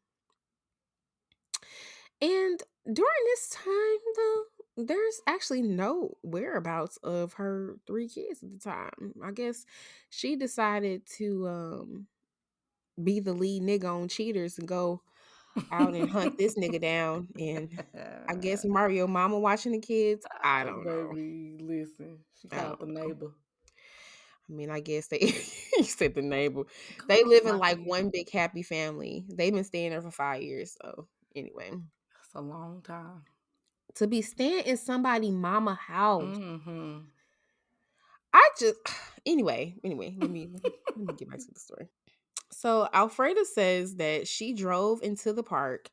And during this time, though, there's actually no whereabouts of her three kids at the time. I guess she decided to be the lead nigga on Cheaters and go out and hunt this nigga down. And I guess Mario mama watching the kids. I don't know. Baby, listen. She I called don't the know. neighbor. I mean, I guess they you said the neighbor. Come They get live in my like kid. one big happy family. They've been staying there for 5 years. So anyway, That's a long time. to be staying in somebody mama house, Mm-hmm. I just anyway. Let me get back to the story. So Alfreda says that she drove into the park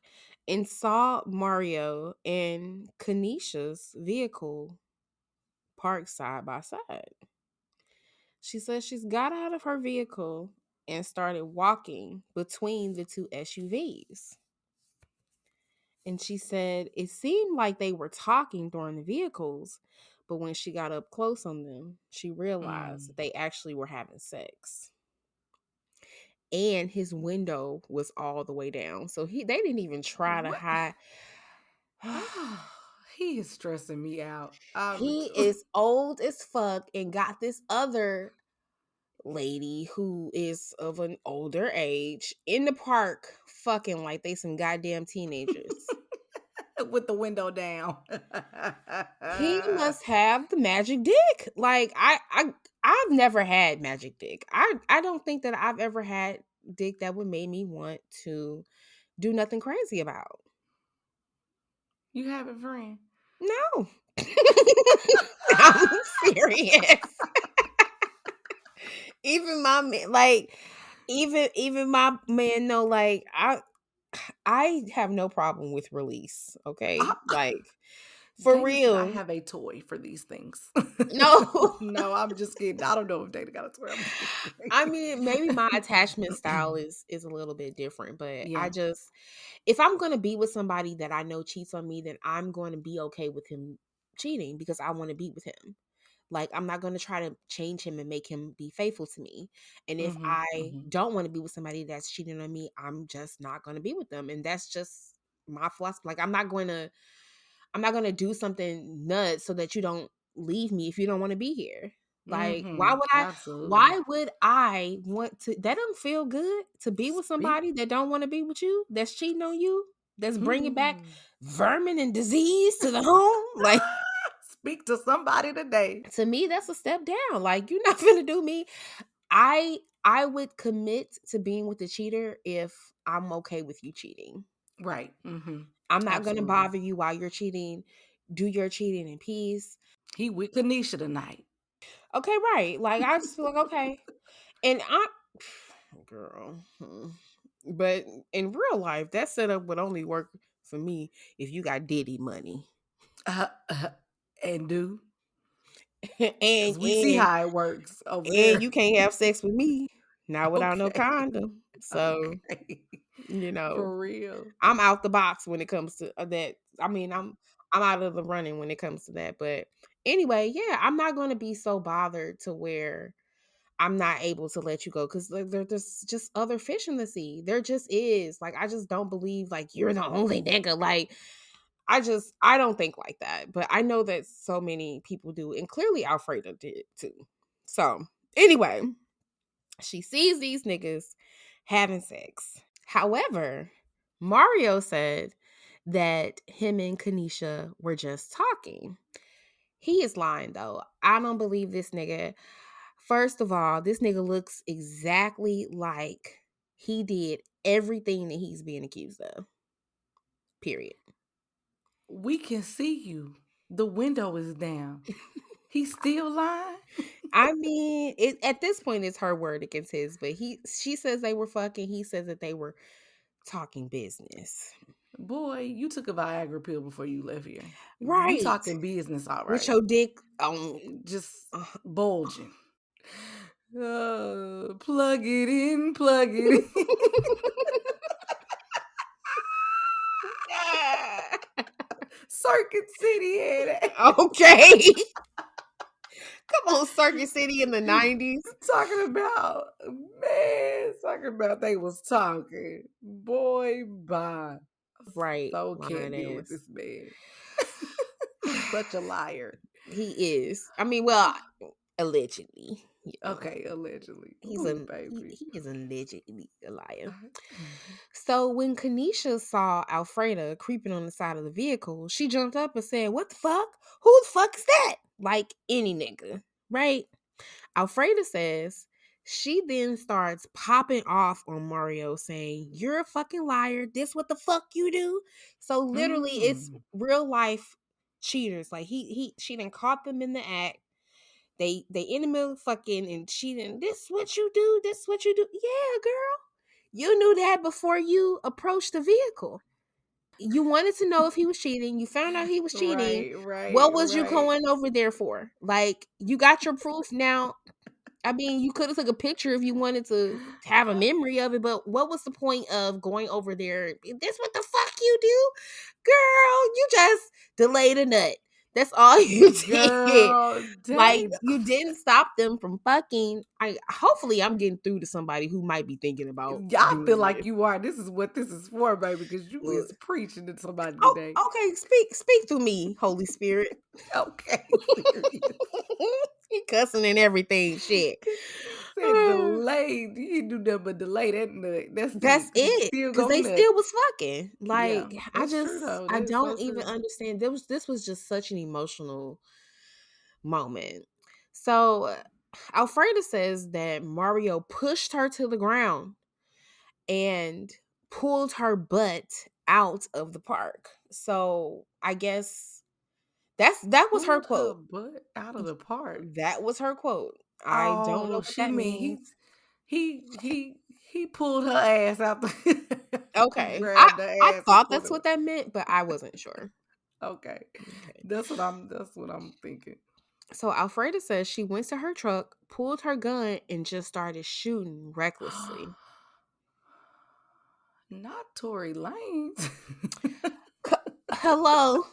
and saw Mario and Kanisha's vehicle parked side by side. She says she's got out of her vehicle and started walking between the two SUVs. And she said it seemed like they were talking during the vehicles, but when she got up close on them, she realized that they actually were having sex. And his window was all the way down. So they didn't even try to What? hide. Oh, he is stressing me out. I'm He just is old as fuck and got this other lady who is of an older age in the park fucking like they some goddamn teenagers. with the window down. He must have the magic dick. Like I've never had magic dick. I don't think that I've ever had dick that would make me want to do nothing crazy about. You have a friend. No. I'm serious. Even my man, like even my man know like I have no problem with release, okay? Like for Dana does not real. have a toy for these things. No. No, I'm just kidding. I don't know if Dana got a toy. I'm just kidding. I mean, maybe my attachment style is a little bit different, but I Yeah. just if I'm going to be with somebody that I know cheats on me, then I'm going to be okay with him cheating because I want to be with him. Like I'm not going to try to change him and make him be faithful to me. And if Mm-hmm. I Mm-hmm. don't want to be with somebody that's cheating on me, I'm just not going to be with them. And that's just my philosophy. Like I'm not gonna do something nuts so that you don't leave me if you don't want to be here. Like, Mm-hmm. why Absolutely. would I want to that don't feel good to be with Speak. somebody that don't want to be with you, that's cheating on you, that's bringing back Hmm. vermin and disease to the home? Like, Speak to somebody today. to me, that's a step down. Like, you're not gonna do me. I would commit to being with the cheater if I'm okay with you cheating. Right. Mm-hmm. I'm not gonna Absolutely. bother you while you're cheating. Do your cheating in peace. He with Kanisha tonight. Okay, right. Like I just feel like okay. And I girl. But in real life, that setup would only work for me if you got Diddy money. Uh, uh, and do. and Because we see and how it works over and there. you can't have sex with me. Not without no Okay. condom. So, Okay. you know, For real. I'm out the box when it comes to that. I mean, I'm out of the running when it comes to that. But anyway, yeah, I'm not going to be so bothered to where I'm not able to let you go because there's just other fish in the sea. There just is. Like, I just don't believe like you're the only nigga. Like, I don't think like that. But I know that so many people do, and clearly Alfreda did too. So anyway, she sees these niggas having sex. However, Mario said that him and Kanisha were just talking. He is lying though. I don't believe this nigga. First of all, this nigga looks exactly like he did everything that he's being accused of. Period. We can see you. The window is down. He's still lying? I mean, at this point, it's her word against his. But she says they were fucking. He says that they were talking business. Boy, you took a Viagra pill before you left here. We Right. talking business, all With right. your dick on. Just bulging. Plug it in, plug it in. Circuit City had it. Okay. Come on, Circuit City in the 90s. Talking about they was talking. Boy, bye. Right, So can't lying deal with ass. this man. Such a liar. He is. I mean, well, allegedly. Okay, allegedly. He's Ooh, a baby. he is allegedly a liar. Mhm. So when Kanisha saw Alfreda creeping on the side of the vehicle, she jumped up and said, "What the fuck? Who the fuck is that?" Like any nigga, right? Alfreda says she then starts popping off on Mario, saying, "You're a fucking liar. This what the fuck you do?" So literally, it's Mm. real life cheaters. Like she done caught them in the act. They in the middle of fucking and cheating. This what you do? This what you do? Yeah, girl. You knew that before you approached the vehicle. You wanted to know if he was cheating. You found out he was cheating. Right, right, What was you right. going over there for? Like, you got your proof now. I mean, you could have took a picture if you wanted to have a memory of it, but what was the point of going over there? This what the fuck you do? Girl, you just delayed a nut. That's all you did. Girl, Like, dang. you didn't stop them from fucking. I hopefully I'm getting through to somebody who might be thinking about I feel doing like this. you are. This is what this is for, baby, because you Look. is preaching to somebody Oh, today. okay. Speak through me, Holy Spirit. Okay, serious. He cussing and everything. Shit. He said delayed. You do nothing but delay that nut. That's That's it. Cause it's it. still Cause go they nuts. still was fucking. Yeah, Like that's true though. I That is so don't even true. understand. This was just such an emotional moment. So Alfreda says that Mario pushed her to the ground and pulled her butt out of the park. So I guess that was her Pulled her quote. butt out of the park. That was her quote. I don't know Oh, what she that mean means. he pulled her ass out the he Okay. grabbed her I ass and thought pulled that's her. what that meant, but I wasn't sure. Okay. Okay. That's what I'm thinking. So Alfreda says she went to her truck, pulled her gun, and just started shooting recklessly. Not Tory Lanez. C- Hello.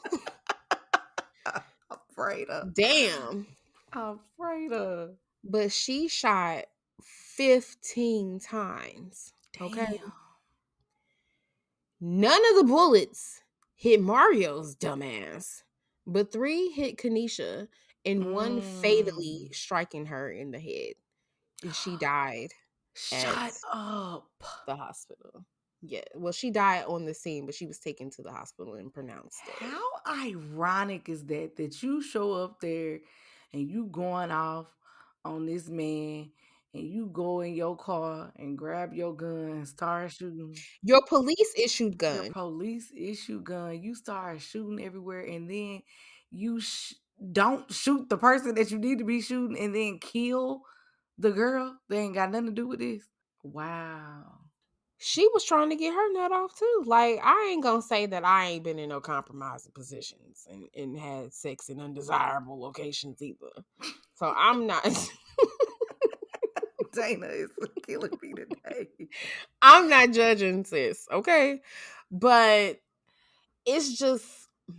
Afraid of. Damn. Afraid of. But she shot 15 times. Okay. Damn. None of the bullets hit Mario's dumbass, but 3 hit Kanisha and one fatally Mm. striking her in the head. And she died at Shut up. the hospital. Yeah. Well, she died on the scene, but she was taken to the hospital and pronounced dead. How ironic is that you show up there and you going off on this man and you go in your car and grab your gun and start shooting Your police issued your gun. police issue gun, you start shooting everywhere, and then you don't shoot the person that you need to be shooting and then kill the girl. They ain't got nothing to do with this. Wow. She was trying to get her nut off too. Like, I ain't gonna say that I ain't been in no compromising positions and had sex in undesirable locations either. So I'm not Dana is killing me today. I'm not judging sis, okay? But it's just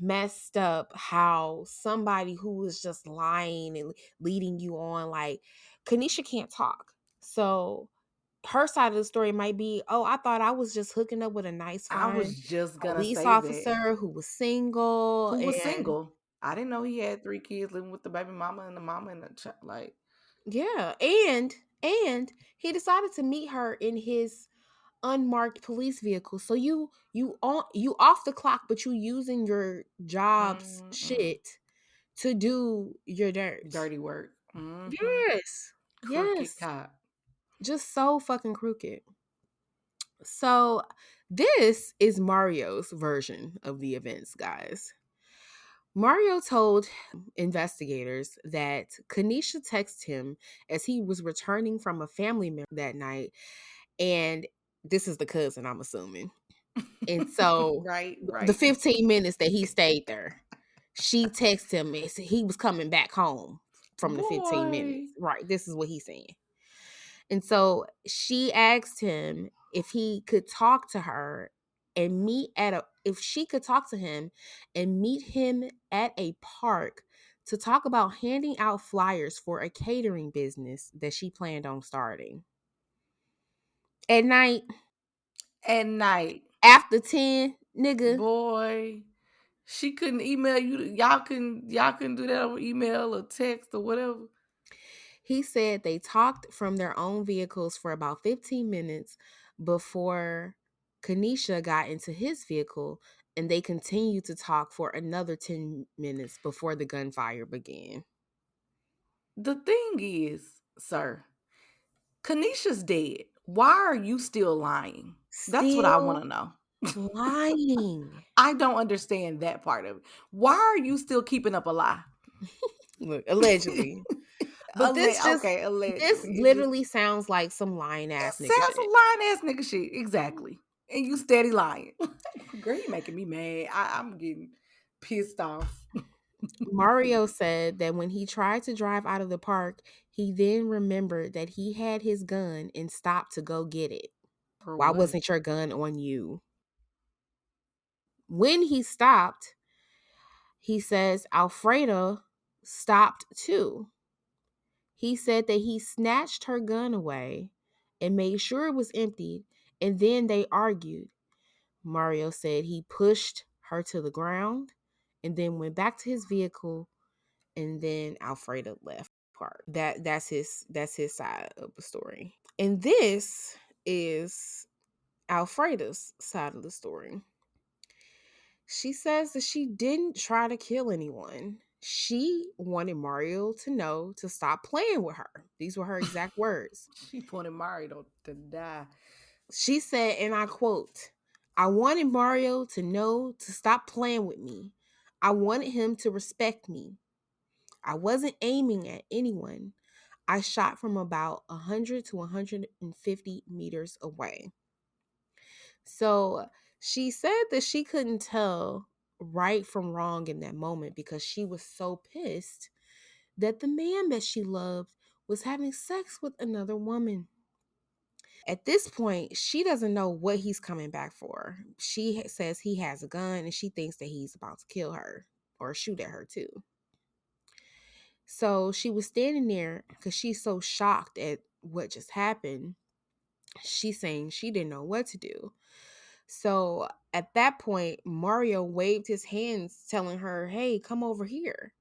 messed up how somebody who was just lying and leading you on, like, Kanisha can't talk. So her side of the story might be, "Oh, I thought I was just hooking up with a nice, I fine was just gonna police say that. officer who was single." Who was And single? I didn't know he had 3 kids living with the baby mama and the child. Like, yeah, and he decided to meet her in his unmarked police vehicle. So you off the clock, but you using your job's mm-mm. shit to do your dirt. Dirty work. Yes. Crooked Yes. cop. Just so fucking crooked. So this is Mario's version of the events, guys. Mario told investigators that Kanisha texted him as he was returning from a family member that night. And this is the cousin, I'm assuming. And so Right, the right. 15 minutes that he stayed there, she texted him and said he was coming back home from the 15 minutes. Boy. Right. This is what he's saying. And so she asked him if he could talk to her and meet at a if she could talk to him and meet him at a park to talk about handing out flyers for a catering business that she planned on starting. At night, At night. after 10, nigga, Boy. She couldn't email you. Y'all couldn't do that over email or text or whatever. he said they talked from their own vehicles for about 15 minutes before Kanisha got into his vehicle, and they continued to talk for another 10 minutes before the gunfire began. The thing is, sir, Kanisha's dead. Why are you still lying? That's what I want Still to know. lying. I don't understand that part of it. Why are you still keeping up a lie? Look, allegedly. But Okay, this allegedly. literally sounds like some lying It ass nigga sounds shit. some lying ass nigga shit. Exactly. And you steady lying. Girl, you making me mad. I'm getting pissed off. Mario said that when he tried to drive out of the park, he then remembered that he had his gun and stopped to go get it. For Why what? wasn't your gun on you? When he stopped, he says Alfreda stopped too. He said that he snatched her gun away and made sure it was emptied, and then they argued. Mario said he pushed her to the ground and then went back to his vehicle, and then Alfreda left. That's his side of the story. And this is Alfreda's side of the story. She says that she didn't try to kill anyone. She wanted Mario to know to stop playing with her. These were her exact words. She wanted Mario to die. She said, and I quote, I wanted Mario to know to stop playing with me. I wanted him to respect me. I wasn't aiming at anyone. I shot from about 100 to 150 meters away. So she said that she couldn't tell right from wrong in that moment because she was so pissed that the man that she loved was having sex with another woman. At this point, she doesn't know what he's coming back for. She says he has a gun and she thinks that he's about to kill her or shoot at her too. So she was standing there because she's so shocked at what just happened. She's saying she didn't know what to do. So at that point, Mario waved his hands, telling her, hey, come over here.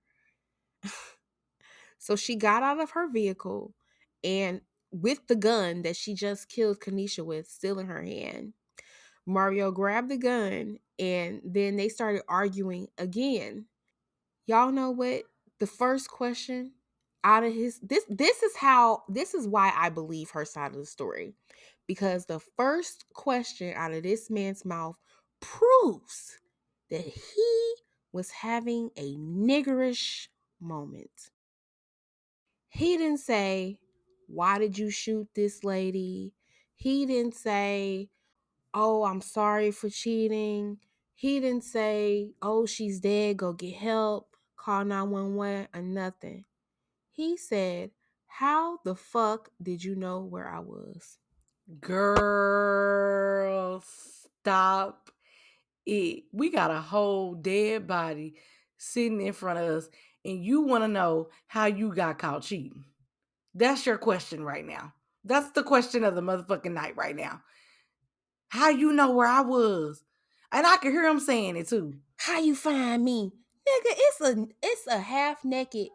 So she got out of her vehicle and with the gun that she just killed Kanisha with still in her hand, Mario grabbed the gun and then they started arguing again. Y'all know what? The first question out of his this is why I believe her side of the story. Because the first question out of this man's mouth proves that he was having a niggerish moment. He didn't say, why did you shoot this lady? He didn't say, oh, I'm sorry for cheating. He didn't say, oh, she's dead, go get help, call 911 or nothing. He said, how the fuck did you know where I was? Girl, stop it. We got a whole dead body sitting in front of us, and you want to know how you got caught cheating. That's your question right now. That's the question of the motherfucking night right now. How you know where I was? And I can hear him saying it too. How you find me? Nigga, it's a half naked,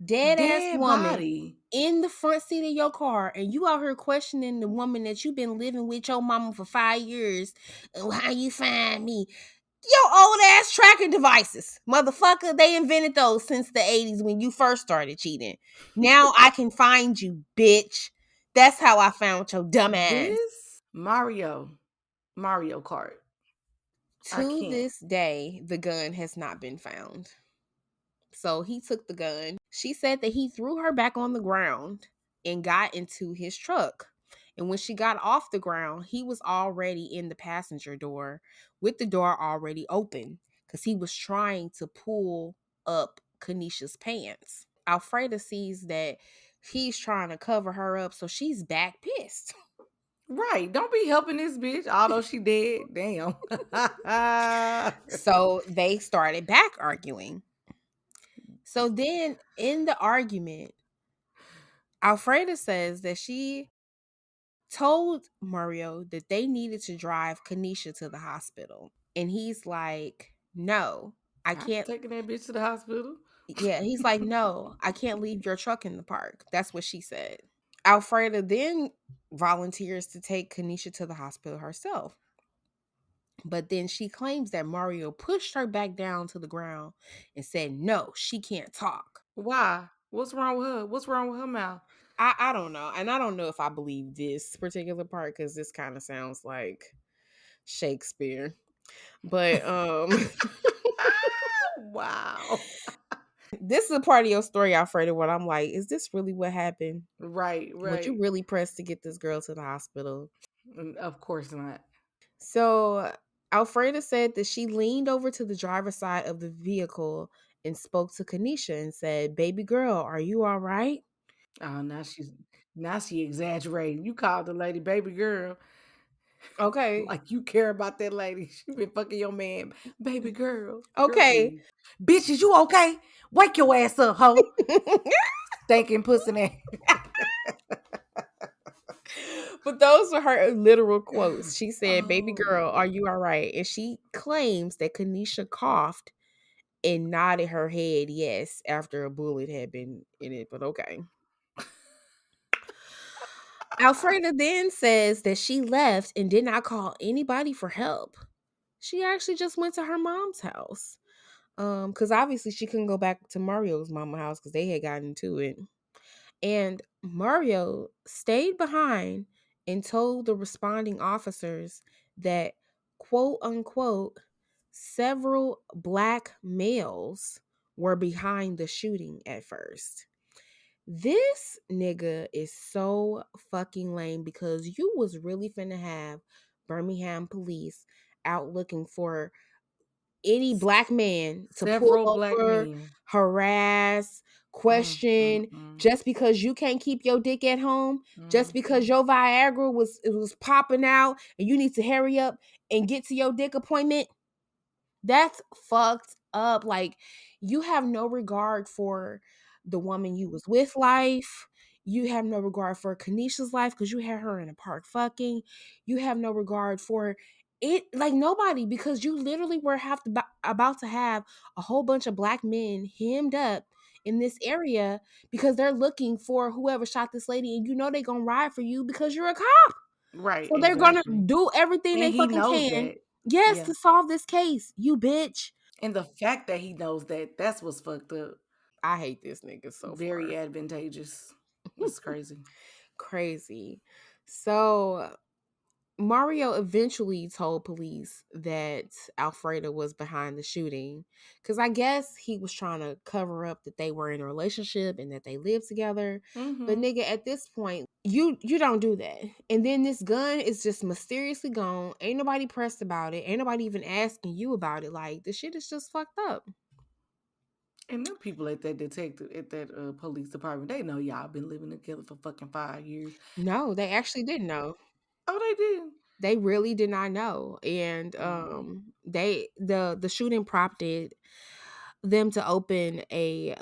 dead ass Dead woman body. in the front seat of your car, and you out here questioning the woman that you've been living with your mama for 5 years. Oh, how you find me? Your old ass tracking devices. Motherfucker, they invented those since the 80s when you first started cheating. Now I can find you, bitch. That's how I found your dumb ass. This Mario Kart. I To can't. this day, the gun has not been found. So he took the gun. She said that he threw her back on the ground and got into his truck. And when she got off the ground, he was already in the passenger door with the door already open because he was trying to pull up Kanisha's pants. Alfreda sees that he's trying to cover her up, so she's back pissed. Right. Don't be helping this bitch, although she dead. Damn. So they started back arguing. So then in the argument, Alfreda says that she told Mario that they needed to drive Kanisha to the hospital. And he's like, no, I I'm can't. taking that bitch to the hospital. Yeah, he's like, no, I can't leave your truck in the park. That's what she said. Alfreda then volunteers to take Kanisha to the hospital herself. But then she claims that Mario pushed her back down to the ground and said, no, she can't talk. Why? What's wrong with her? What's wrong with her mouth? I don't know. And I don't know if I believe this particular part because this kind of sounds like Shakespeare. But Wow. this is a part of your story, Alfreda, where I'm like, is this really what happened? Right, Would you right. really press to get this girl to the hospital? Of course not. So Alfreda said that she leaned over to the driver's side of the vehicle and spoke to Kanisha and said, baby girl, are you all right? Oh, now she exaggerating. You called the lady baby girl. Okay. Like you care about that lady. She been fucking your man. Baby girl. Girl, Okay. please. Bitch, is you okay? Wake your ass up, hoe. Stinking pussy ass. But those were her literal quotes. She said, baby girl, are Oh. you all right? And she claims that Kanisha coughed and nodded her head yes after a bullet had been in it, but okay. Alfreda then says that she left and did not call anybody for help. She actually just went to her mom's house. Because obviously she couldn't go back to Mario's mama house because they had gotten into it. And Mario stayed behind and told the responding officers that, quote unquote, several black males were behind the shooting at first. This nigga is so fucking lame because you was really finna have Birmingham police out looking for any black man to pull Several black over, men. harass, Mm, mm, question mm, just because you can't keep your dick at home, just because mhm. your Viagra was popping out and you need to hurry up and get to your dick appointment. That's fucked up. Like, you have no regard for the woman you was with life. You have no regard for Kanisha's life because you had her in a park fucking. You have no regard for it, like nobody, because you literally were about to have a whole bunch of black men hemmed up in this area because they're looking for whoever shot this lady, and you know they're gonna ride for you because you're a cop. Right, So they're gonna exactly. do everything And they he fucking knows can, that. yes, Yeah. to solve this case, you bitch. And the fact that he knows that, that's what's fucked up. I hate this nigga so Very far. advantageous. It's crazy. Crazy. So Mario eventually told police that Alfreda was behind the shooting because I guess he was trying to cover up that they were in a relationship and that they lived together. But Mm-hmm. nigga, at this point, you don't do that. And then this gun is just mysteriously gone. Ain't nobody pressed about it. Ain't nobody even asking you about it. Like, the shit is just fucked up. And them people at that detective at that police department, they know y'all been living together for fucking 5 years. No, they actually didn't know. Oh, they did. They really did not know. And Oh. the shooting prompted them to open a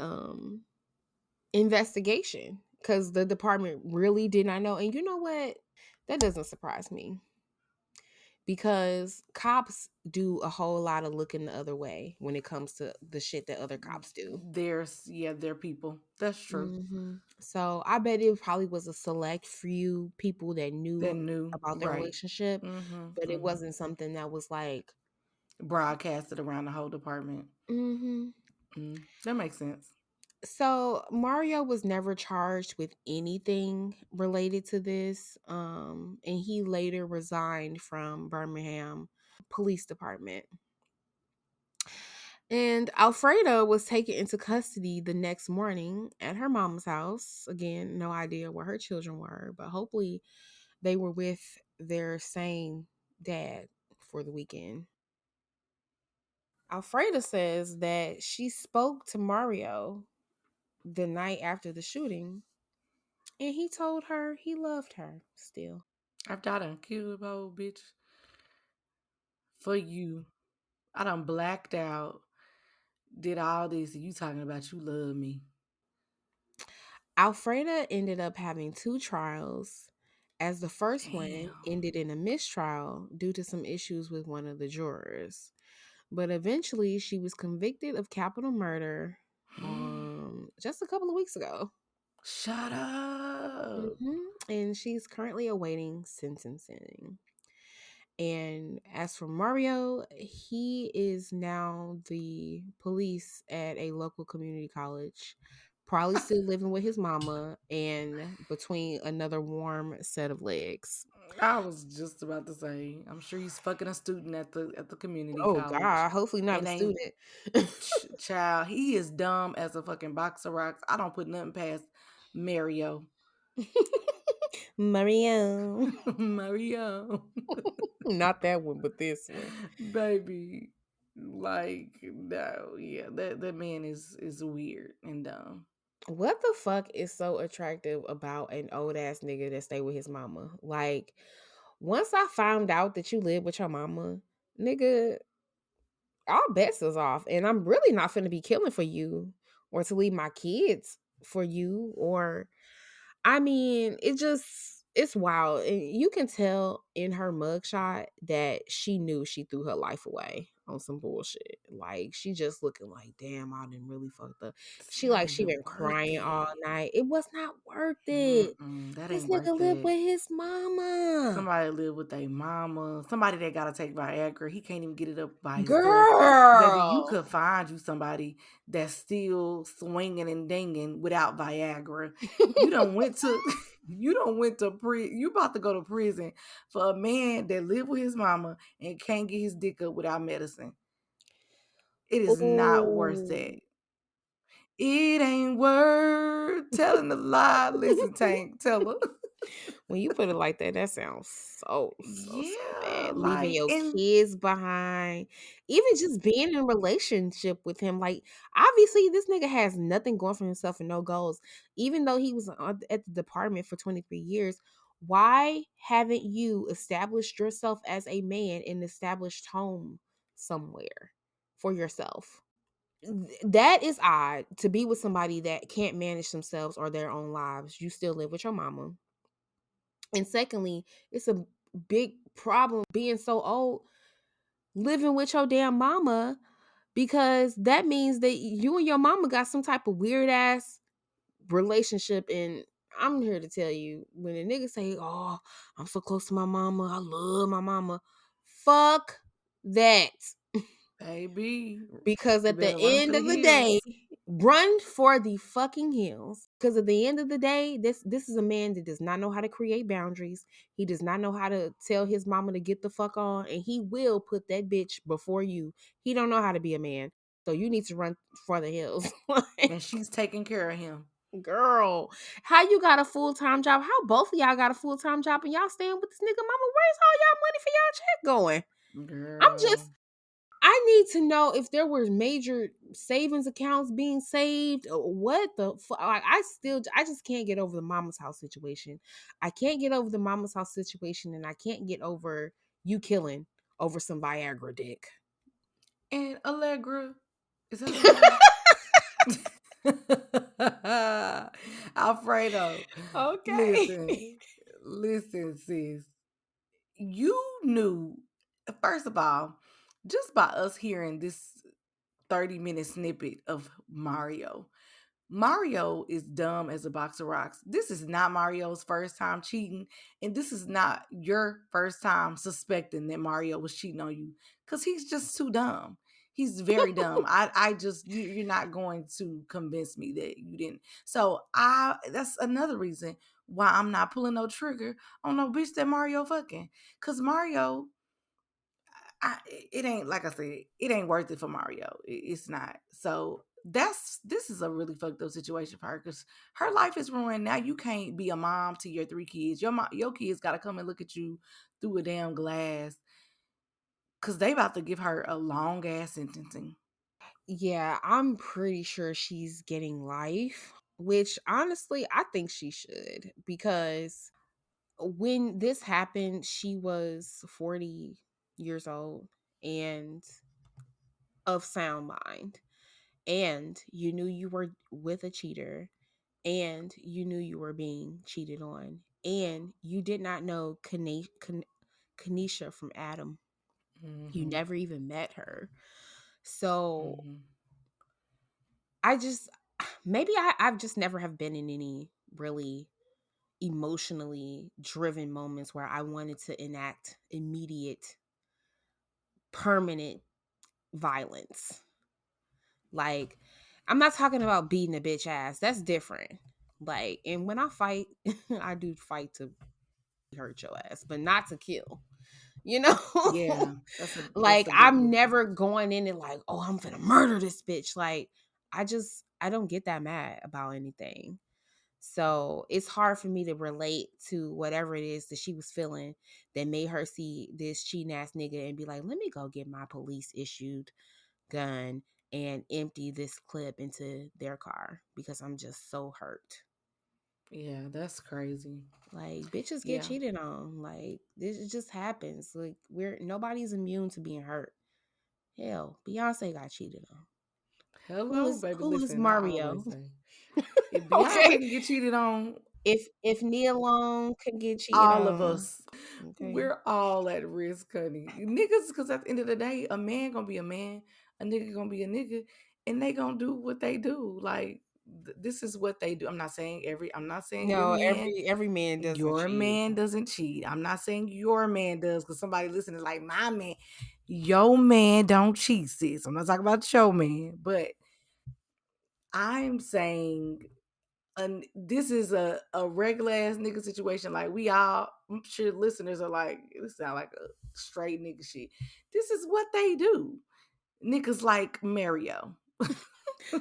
investigation because the department really did not know. And you know what? That doesn't surprise me because cops do a whole lot of looking the other way when it comes to the shit that other cops do. They're people. That's true. So I bet it probably was a select few people that That knew knew. about their Right. relationship, Mm-hmm. but it Mm-hmm. wasn't something that was like, Broadcasted around the whole department. mm-hmm. That makes sense. So Mario was never charged with anything related to this, and he later resigned from Birmingham Police Department. And Alfreda was taken into custody the next morning at her mama's house. Again, no idea where her children were, but hopefully They were with their same dad for the weekend. Alfreda says that she spoke to Mario the night after the shooting and he told her he loved her still. After I done killed my old bitch for you. I done blacked out, did all this, and you talking about you love me. Alfreda ended up having two trials, as the first one Damn. ended in a mistrial due to some issues with one of the jurors. But eventually, she was convicted of capital murder just a couple of weeks ago. Shut up. And she's currently awaiting sentencing. And as for Mario, he is now the police at a local community college, probably still living with his mama and between another warm set of legs. I was just about to say, I'm sure he's fucking a student at the community Oh college. God, hopefully not a And ain't student. child, he is dumb as a fucking box of rocks. I don't put nothing past Mario. Mario. Mario. Not that one, but this one. Baby. Like, no, yeah, that man is weird and dumb. What the fuck is so attractive about an old ass nigga that stay with his mama? Like, once I found out that you live with your mama, nigga, all bets is off. And I'm really not finna be killing for you or to leave my kids for you. Or, I mean, it's wild. And you can tell in her mugshot that she knew she threw her life away on some bullshit. Like, she just looking like, damn, I didn't really fucked up. It's She not like, she even been worth crying all it. night. It was not worth it. Mm-mm, that This ain't nigga worth lived it. with his mama. Somebody live with their mama. Somebody that gotta take Viagra. He can't even get it up by himself. Baby, you Girl. could find you somebody that's still swinging and dinging without Viagra. You don't went to you don't went to you about to go to prison for a man that live with his mama and can't get his dick up without medicine. It is not worth Oh. it. It ain't worth telling a lie. Listen, Tank, tell her. When you put it like that, that sounds so Yeah, bad. Leaving like your and kids behind, even just being in a relationship with him. Like, obviously, this nigga has nothing going for himself and no goals. Even though he was at the department for 23 years, why haven't you established yourself as a man and established home somewhere for yourself? That is odd to be with somebody that can't manage themselves or their own lives. You still live with your mama. And secondly, it's a big problem being so old, living with your damn mama, because that means that you and your mama got some type of weird ass relationship. And I'm here to tell you, when a nigga say, "Oh, I'm so close to my mama, I love my mama," fuck that. baby, Because you at the better run for end the of the day, hills. run for the fucking hills. Because at the end of the day, this is a man that does not know how to create boundaries. He does not know how to tell his mama to get the fuck on, and he will put that bitch before you. He don't know how to be a man. So you need to run for the hills. Like, And she's taking care of him. girl, how you got a full-time job? How both of y'all got a full-time job and y'all staying with this nigga mama? Where's all y'all money for y'all check going? I'm Girl. just I need to know if there were major savings accounts being saved. What the fuck? Like, I just can't get over the mama's house situation. I can't get over the mama's house situation, and I can't get over you killing over some Viagra dick. And Allegra, is that her name? Alfredo, Okay. listen, listen, sis. You knew, first of all, just by us hearing this 30-minute snippet of Mario. Mario is dumb as a box of rocks. This is not Mario's first time cheating, and this is not your first time suspecting that Mario was cheating on you because he's just too dumb. He's very dumb. I just you're not going to convince me that you didn't. So that's another reason why I'm not pulling no trigger on no bitch that Mario fucking. Cause Mario, it ain't like I said, it ain't worth it for Mario. It's not. So this is a really fucked up situation for her because her life is ruined. Now you can't be a mom to your 3 kids. Your kids got to come and look at you through a damn glass because they about to give her a long ass sentencing. Yeah, I'm pretty sure she's getting life, which honestly, I think she should because when this happened, she was 40 years old and of sound mind. And you knew you were with a cheater, and you knew you were being cheated on, and you did not know Kanisha from Adam. You Mm-hmm. never even met her. So Mm-hmm. I just, maybe I've just never have been in any really emotionally driven moments where I wanted to enact immediate, permanent violence. Like, I'm not talking about beating a bitch ass. That's different. Like, and when I fight, I do fight to hurt your ass, but not to kill. You know? Yeah, that's Like, a big I'm never difference. going in and like, oh, I'm gonna murder this bitch. Like, I don't get that mad about anything. So it's hard for me to relate to whatever it is that she was feeling that made her see this cheating ass nigga and be like, let me go get my police issued gun and empty this clip into their car because I'm just so hurt. Yeah, that's crazy. Like, bitches get Yeah. cheated on. Like, this it just happens. Like, we're nobody's immune to being hurt. Hell, Beyonce got cheated on. Hello, baby. Who is Listen, I always Mario? say if Beyonce Okay. can get cheated on, If Nia Long could get cheated all of on, us, okay. we're all at risk, honey. Niggas, because at the end of the day, a man gonna be a man, a nigga gonna be a nigga, and they gonna do what they do. Like this is what they do. I'm not saying No, every man doesn't your cheat. man doesn't cheat. I'm not saying your man does because somebody listening is like my man. Your man don't cheat, sis. I'm not talking about your man, but I'm saying this is a regular ass nigga situation. Like we all, I'm sure listeners are like, this sound like a straight nigga shit. This is what they do. Niggas like Mario.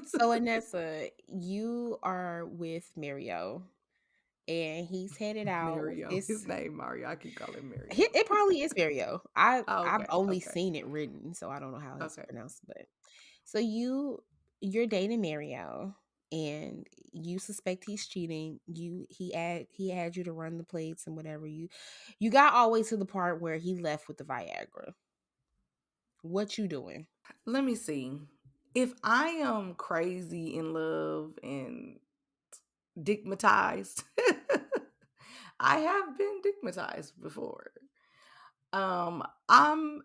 So Anessa, you are with Mario, and he's headed out. Mario. His It's name Mario. I keep calling him Mario. it probably is Mario. Oh, I've okay. only Okay. seen it written, so I don't know how it's Okay. pronounced. But so you're dating Mario, and you suspect he's cheating. He had you to run the plates and whatever. You got all the way to the part where he left with the Viagra. What you doing? Let me see. If I am crazy in love and digmatized, I have been digmatized before. Um, I'm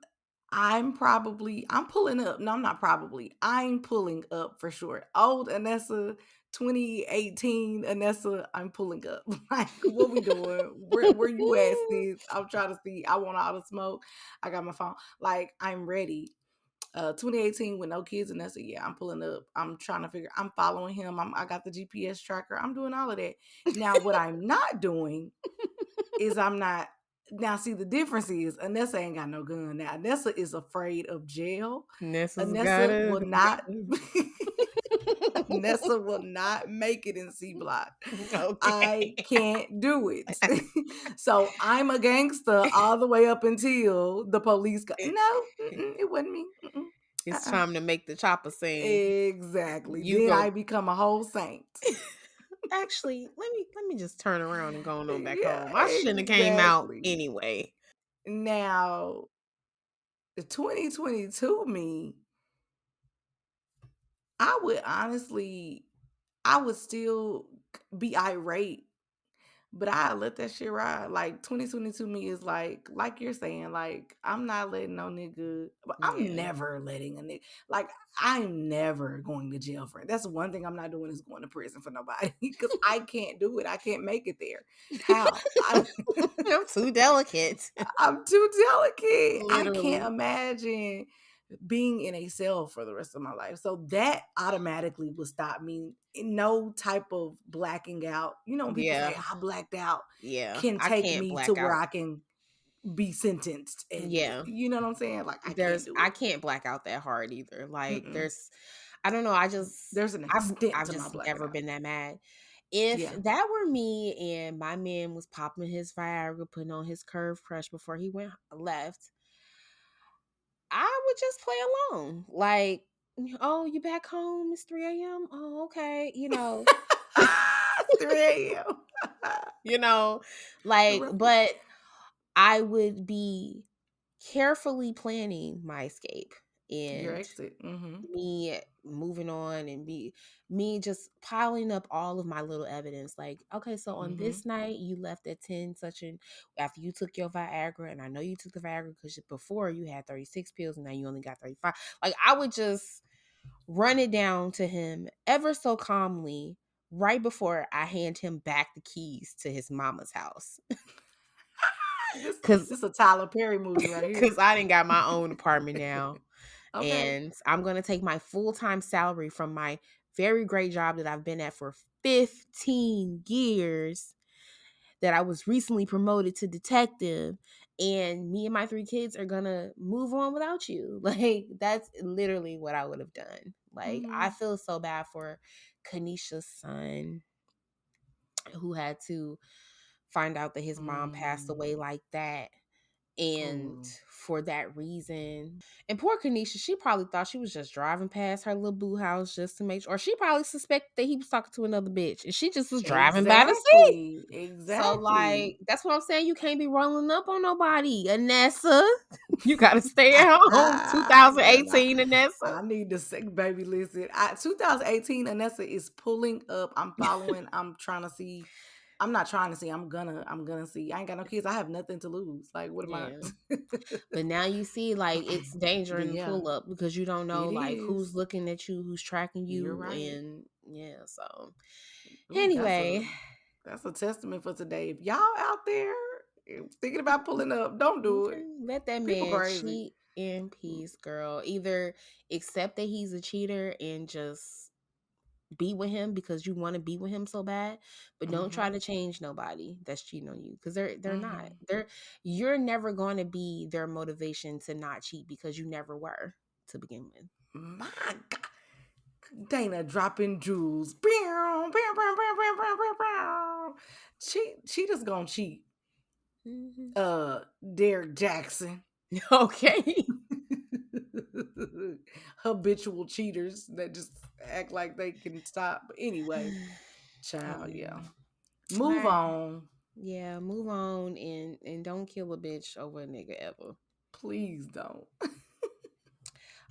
I'm pulling up. No, I'm not probably. I'm pulling up for sure. Old Anessa, 2018 Anessa, I'm pulling up. Like, what we doing? Where you at, sis? I'm trying to see. I want all the smoke. I got my phone. Like, I'm ready. 2018 with no kids, and that's yeah, I'm pulling up. I'm trying to figure. I'm following him. I got the GPS tracker. I'm doing all of that. Now, what I'm not doing is I'm not. Now, see, the difference is Anessa ain't got no gun. Now, Anessa is afraid of jail. Nessa's Anessa gotta. will not. Nessa will not make it in C block. I Okay. can't do it. So I'm a gangster all the way up until the police go. No, it wasn't me. It's Uh-uh. time to make the chopper sing. Exactly. You Then go. I become a whole saint. Actually, let me just turn around and go on back Yeah, home. I shouldn't have came out exactly. anyway. Now, the 2022 me, I would honestly, I would still be irate, but I let that shit ride. Like 2022 me is like you're saying, like I'm not letting no nigga, but I'm Yeah. never letting a nigga, like I'm never going to jail for it. That's one thing I'm not doing is going to prison for nobody because I can't do it. I can't make it there. How? I'm too delicate. I'm too delicate. I can't Literally. imagine being in a cell for the rest of my life. So that automatically would stop me. No type of blacking out. You know, when people Yeah. say, I blacked out, Yeah. can I take can't me to black where out. I can be sentenced. And Yeah. you know what I'm saying? Like, I can't do I it. can't black out that hard either. Like Mm-mm. I don't know. There's an extent I've to my just blacking never out. been that mad. If Yeah. that were me and my man was popping his Viagra, putting on his curve crush before he went left, I would just play along. Like, oh, you back home? It's 3 a.m. Oh, okay. 3 a.m. You know, like, Right. but I would be carefully planning my escape Your and exit. Mm-hmm. me moving on and me just piling up all of my little evidence. Like, okay, so on Mm-hmm. this night you left at 10 such and after you took your Viagra, and I know you took the Viagra because before you had 36 pills and now you only got 35. Like, I would just run it down to him ever so calmly right before I hand him back the keys to his mama's house. This Cause this a Tyler Perry movie right because here. I didn't got my own apartment now. Okay. And I'm going to take my full-time salary from my very great job that I've been at for 15 years, that I was recently promoted to detective, and me and my 3 kids are going to move on without you. Like, that's literally what I would have done. Like, I Mm-hmm. feel so bad for Kanisha's son, who had to find out that his mom passed Mm. away like that. And Oh. for that reason, and poor Kanisha, she probably thought she was just driving past her little boo house just to make sure, or she probably suspected that he was talking to another bitch, and she just was driving by to see. Exactly. So, Exactly. like, that's what I'm saying. You can't be rolling up on nobody, Anessa. You gotta stay at home. Girl, nah. 2018, Anessa. I need to say, baby, listen. 2018, Anessa is pulling up. I'm following. I'm trying to see. I'm not trying to see. I'm gonna see. I ain't got no kids. I have nothing to lose. Like, what am I? Yeah. But now you see, like, it's danger But in the yeah, pull up because you don't know, it like, who's is. looking at you, who's tracking You're you, right. and yeah. So Ooh, anyway, that's a testament for today. If y'all out there thinking about pulling up, don't do it. okay, let that People man crazy. cheat in peace, girl. Either accept that he's a cheater and just be with him because you want to be with him so bad, but don't try Mm-hmm. to change nobody that's cheating on you, because they're not. Mm-hmm. You're never going to be their motivation to not cheat because you never were to begin with. My God. Dana dropping jewels. Bow, bow, bow, bow, bow, bow, bow, bow. She just gonna cheat. Mhm. Derek Jackson. Okay. Habitual cheaters that just act like they can stop. But anyway, I child, yeah. mean, all Move right. on. Yeah, move on and don't kill a bitch over a nigga ever. Please don't.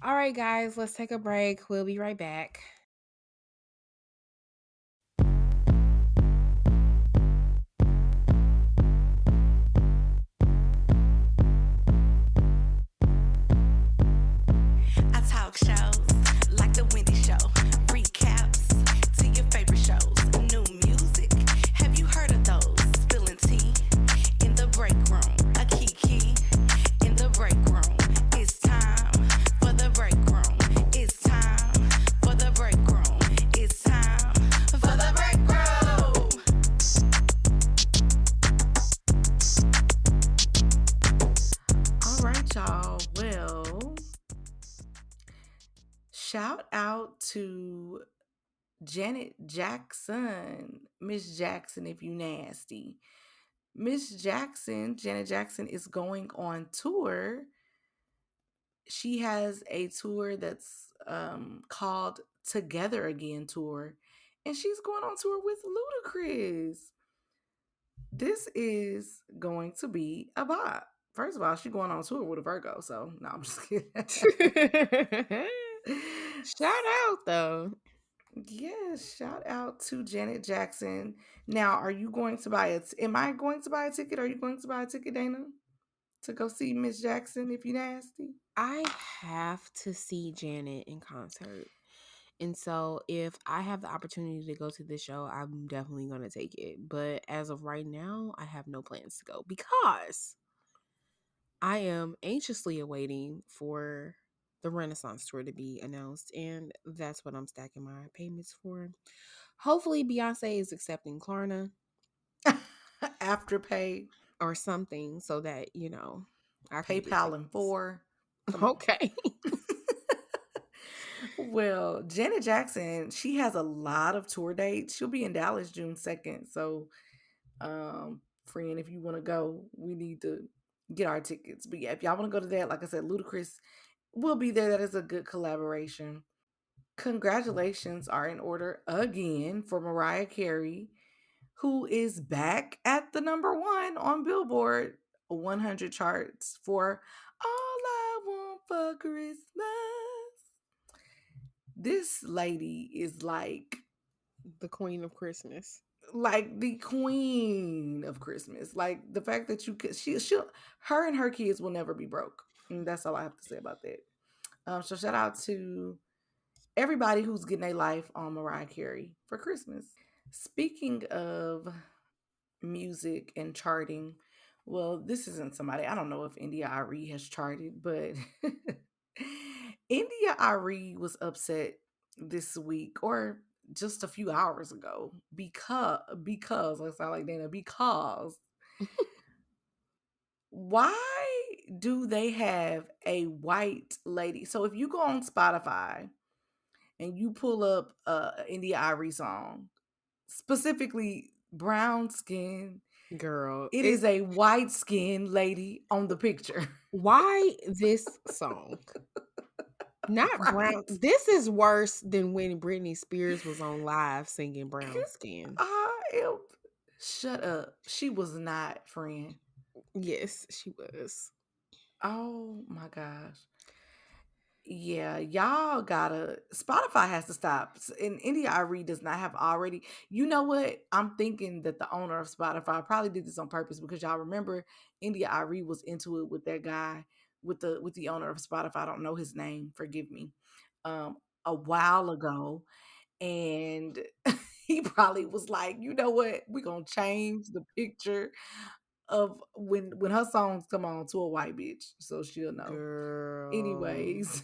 All right, guys, let's take a break. We'll be right back. I talk shows like the Wendy Show. Recaps to your favorite shows. New music. Have you heard of those? Spilling tea in the break room. A kiki in the break room. It's time for the break room. It's time for the break room. It's time for the break room. All right, y'all. Well, shout out to Janet Jackson. Miss Jackson, if you nasty. Miss Jackson, Janet Jackson, is going on tour. She has a tour that's called Together Again Tour, and she's going on tour with Ludacris. This is going to be a bop. First of all, she's going on tour with a Virgo, so no, I'm just kidding. Shout out though. Yes, shout out to Janet Jackson. Now, are you going to buy it? Am I going to buy a ticket? Are you going to buy a ticket, Dana, to go see Miss Jackson if you nasty? I have to see Janet in concert. And so if I have the opportunity to go to this show, I'm definitely going to take it. But as of right now, I have no plans to go because I am anxiously awaiting for the Renaissance tour to be announced. And that's what I'm stacking my payments for. Hopefully, Beyonce is accepting Klarna Afterpay, or something so that, I can get PayPal, and tickets. four. Come on. Okay. Well, Janet Jackson, she has a lot of tour dates. She'll be in Dallas June 2nd. So, friend, if you want to go, we need to get our tickets. But yeah, if y'all want to go to that, like I said, Ludacris will be there. That is a good collaboration. Congratulations are in order again for Mariah Carey, who is back at the number one on Billboard 100 charts for All I Want for Christmas. This lady is The Queen of Christmas. like the queen of Christmas. Like the fact that you could, she'll, her and her kids will never be broke. And that's all I have to say about that. So shout out to everybody who's getting a life on Mariah Carey for Christmas. Speaking of music and charting, well, this isn't somebody, I don't know if India Ari has charted, but India Ari was upset this week or just a few hours ago because I sound like Dana, because why do they have a white lady? So if you go on Spotify and you pull up India Ari song, specifically brown skin, Girl, it is a white skinned lady on the picture. why this song? Not brown. Right? This is worse than when Britney Spears was on live singing Brown Skin. I am. Shut up. She was not, friend. Yes, she was. Oh my gosh. Yeah, y'all gotta. Spotify has to stop. And India Ari does not have already. You know what? I'm thinking that the owner of Spotify probably did this on purpose because y'all remember India Ari was into it with that guy with the owner of Spotify. I don't know his name. Forgive me. A while ago, and he probably was like, you know what? We're gonna change the picture of when her songs come on to a white bitch so she'll know. Girl. Anyways,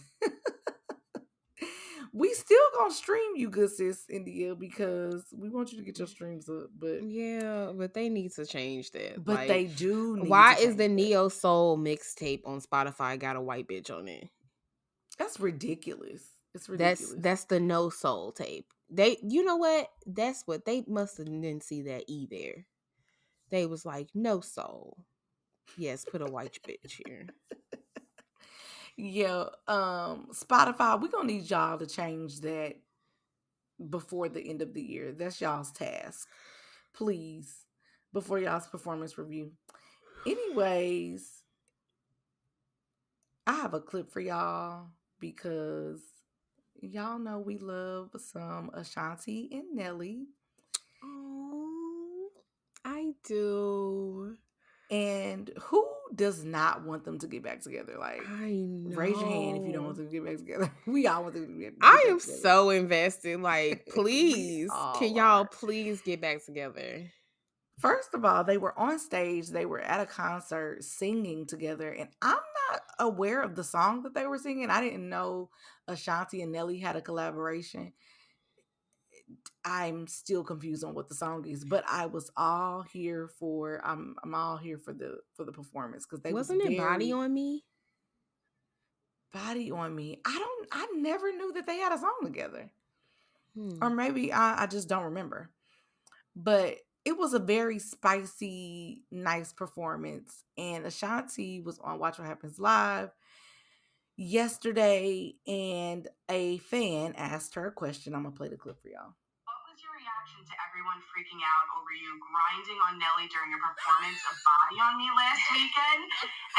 we still gonna stream you, good sis India, because we want you to get your streams up, Yeah, but they need to change that. but Like, they do need why to is change the that. Neo Soul mixtape on Spotify got a white bitch on it? That's ridiculous. It's That's ridiculous. that's the No Soul tape. They, you know what? That's what they must have didn't see that either. They was like, No Soul. Yes, put a white bitch here. Yeah, Spotify, we're gonna need y'all to change that before the end of the year. That's y'all's task. Please. Before y'all's performance review. Anyways, I have a clip for y'all because y'all know we love some Ashanti and Nelly. Oh, I do. And who does not want them to get back together? Like, I raise your hand if you don't want know. them to get back together. We all want them to get I back am together. so invested. Like, We please, can all y'all are. please get back together? First of all, they were on stage, they were at a concert singing together, and I'm not aware of the song that they were singing. I didn't know Ashanti and Nelly had a collaboration. I'm still confused on what the song is, but I was all here for I'm all here for the performance because they was Wasn't it Body very on Me? body on me. I never knew that they had a song together. Or Hmm. maybe I just don't remember. But it was a very spicy, nice performance. And Ashanti was on Watch What Happens Live yesterday, and a fan asked her a question. I'm gonna play the clip for y'all. What was your reaction to everyone freaking out over you grinding on Nelly during your performance of Body on Me last weekend,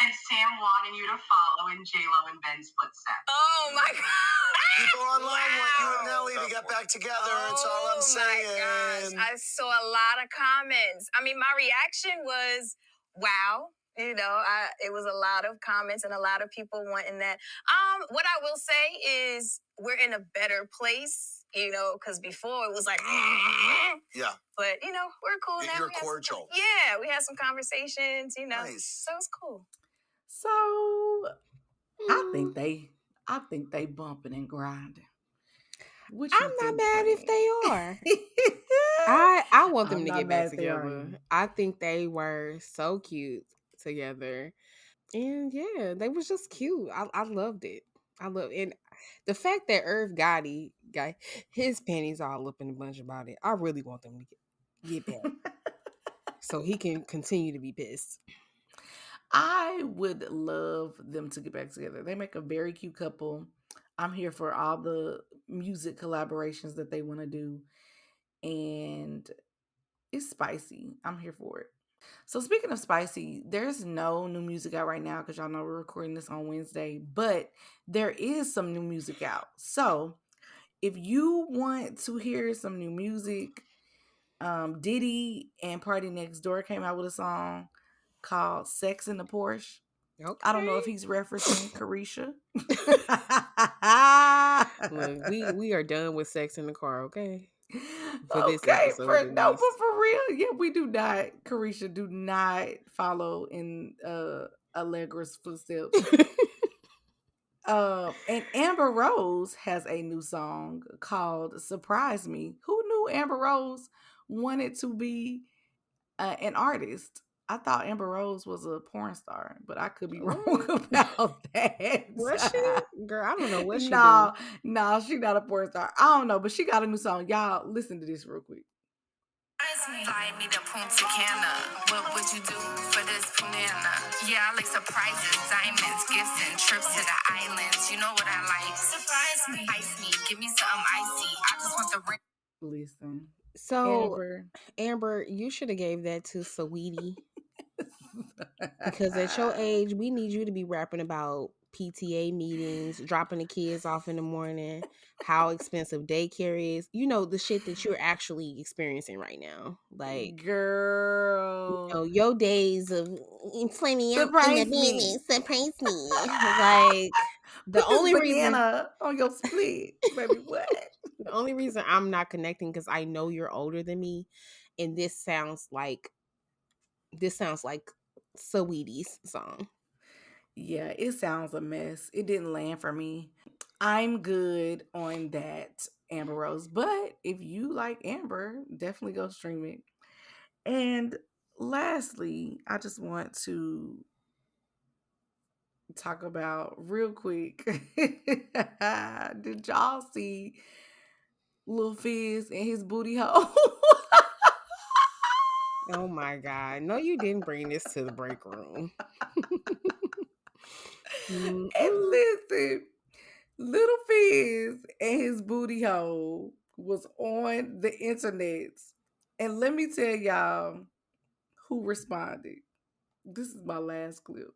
and Sam wanting you to follow in J-Lo and Ben's footsteps? Oh my God. People online want you and Nelly to get back together. That's all I'm saying. Oh my gosh. I saw a lot of comments. I mean, my reaction was, wow. It was a lot of comments and a lot of people wanting that. What I will say is we're in a better place, because before it was like, Yeah, but we're cool now. you're cordial. Yeah, we had some conversations, Nice. so it's cool. So Hmm. I think they bumping and grinding. What you I'm not think, mad if friend? they are. I want them I'm to not get mad back if they are together. either. I think they were so cute together. And yeah, they was just cute. I loved it. I love, and The fact that Irv Gotti got his panties all up in a bunch about it, I really want them to get back so he can continue to be pissed. I would love them to get back together. They make a very cute couple. I'm here for all the music collaborations that they want to do, and it's spicy. I'm here for it. So speaking of spicy, there's no new music out right now because y'all know we're recording this on Wednesday, but there is some new music out. So if you want to hear some new music, Diddy and Party Next Door came out with a song called Sex in the Porsche. I don't know if Okay. he's referencing Carisha. Look, we are done with sex in the car, okay? For this Okay, episode at but least. for real, yeah, we do not, Carisha, do not follow in Allegra's footsteps. And Amber Rose has a new song called "Surprise Me." Who knew Amber Rose wanted to be an artist? I thought Amber Rose was a porn star, but I could be wrong What? about Was she? that. Girl, I don't know what she do. No, no, she not a porn star. I don't know, but she got a new song. Y'all listen to this real quick. Fly me to Punta Cana. What would you do for this banana? Yeah, I like surprises, diamonds, gifts, and trips to the islands. You know what I like? Surprise me. Ice me. Give me something icy. I just want the ring. Listen, So, Amber. Amber, you should have gave that to Saweetie. Because at your age, we need you to be rapping about PTA meetings, dropping the kids off in the morning, how expensive daycare is. You know, the shit that you're actually experiencing right now. Like, Girl, your days of plenty out in the surprise me. business surprise me. Like, the Put this only reason banana on your split, baby. What? the only reason I'm not connecting because I know you're older than me, and this sounds like Saweetie's song. Yeah, it sounds a mess. It didn't land for me. I'm good on that, Amber Rose. But if you like Amber, definitely go stream it. And lastly, I just want to talk about real quick. Did y'all see Lil Fizz and his booty hole? Oh my God. No, you didn't bring this to the break room. And Mm-mm. listen, Little Fizz and his booty hole was on the internet. And let me tell y'all who responded. This is my last clip.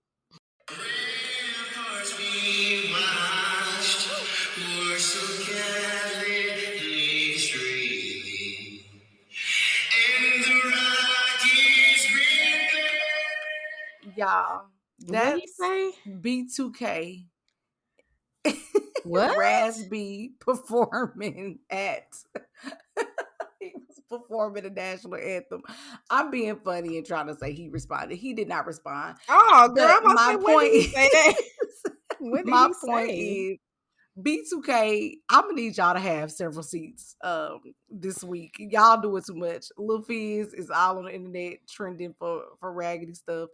Y'all, What did he that's say? B2K What? Raz B performing at he was performing the national anthem. I'm being funny and trying to say he responded. He did not respond. Oh, girl, But I'm about to say, what did he say that? What did my he point say? is B2K, I'm gonna need y'all to have several seats this week. Y'all doing too much. Lil Fizz is all on the internet trending for raggedy stuff.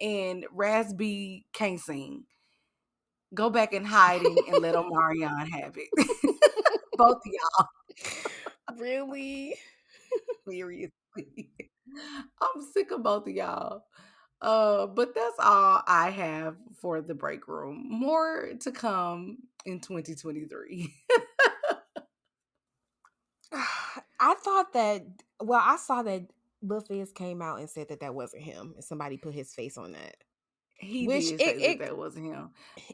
And Raz B can't sing. Go back in hiding and let Omarion have it. Both of y'all, Really? seriously. I'm sick of both of y'all. But that's all I have for the break room. More to come in 2023. I thought that, well, I saw that Lil Fizz came out and said that that wasn't him, and somebody put his face on that. He Which did say that that wasn't him.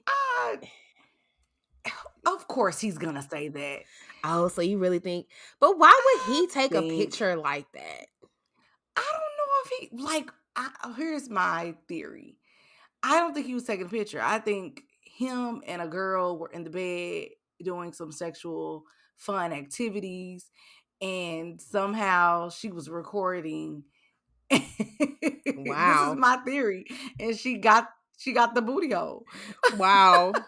Uh, of course he's gonna say that. oh, so you really think, but why would I he take a think picture like that? I don't know if he like. Here's my theory. I don't think he was taking a picture. I think him and a girl were in the bed doing some sexual fun activities, and somehow she was recording. This is Wow. my theory, and she got the booty hole. Wow.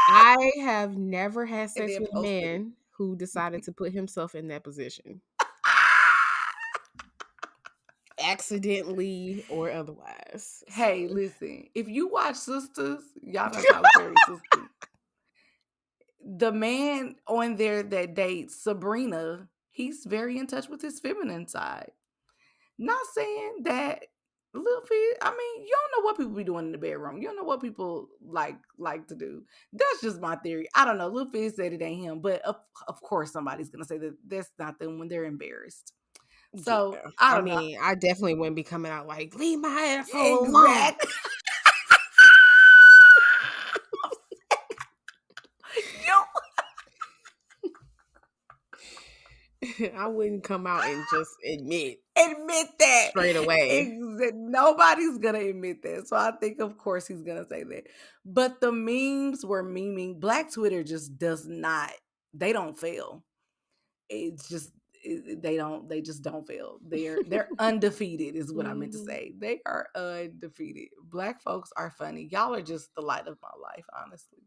I have never had And sex then with a posted it. man who decided to put himself in that position, accidentally or otherwise. So Hey, listen, if you watch Sisters, y'all know Tyler Perry Sisters. the man on there that dates Sabrina, he's very in touch with his feminine side. Not saying that Lil Fizz, I mean, you don't know what people be doing in the bedroom. You don't know what people like to do. That's just my theory. I don't know. Lil Fizz said it ain't him, but of course somebody's gonna say that that's not them when they're embarrassed. Yeah. So I I don't know. mean, I definitely wouldn't be coming out like, leave my asshole alone. Exactly. You I wouldn't come out and just admit admit that. straight away. Nobody's gonna admit that. So I think of course he's gonna say that. But the memes were memeing. Black Twitter just does not, they don't fail. It's just they just don't fail. They're undefeated is what I meant to Mhm. say. They are undefeated. Black folks are funny. Y'all are just the light of my life, honestly.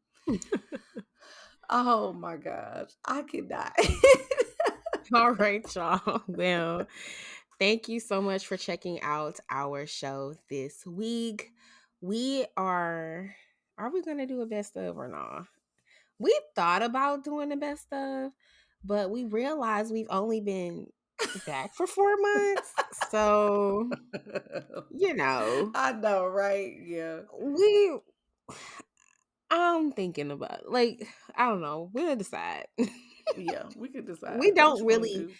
Oh my gosh. I cannot. All right, y'all. Well, thank you so much for checking out our show this week. We are we gonna do a best of or not? We thought about doing the best of, but we realized we've only been back for 4 months. So, you know, I know, right? Yeah. we I'm thinking about like, I don't know, we'll decide. Yeah. We could We decide what don't you want to really do.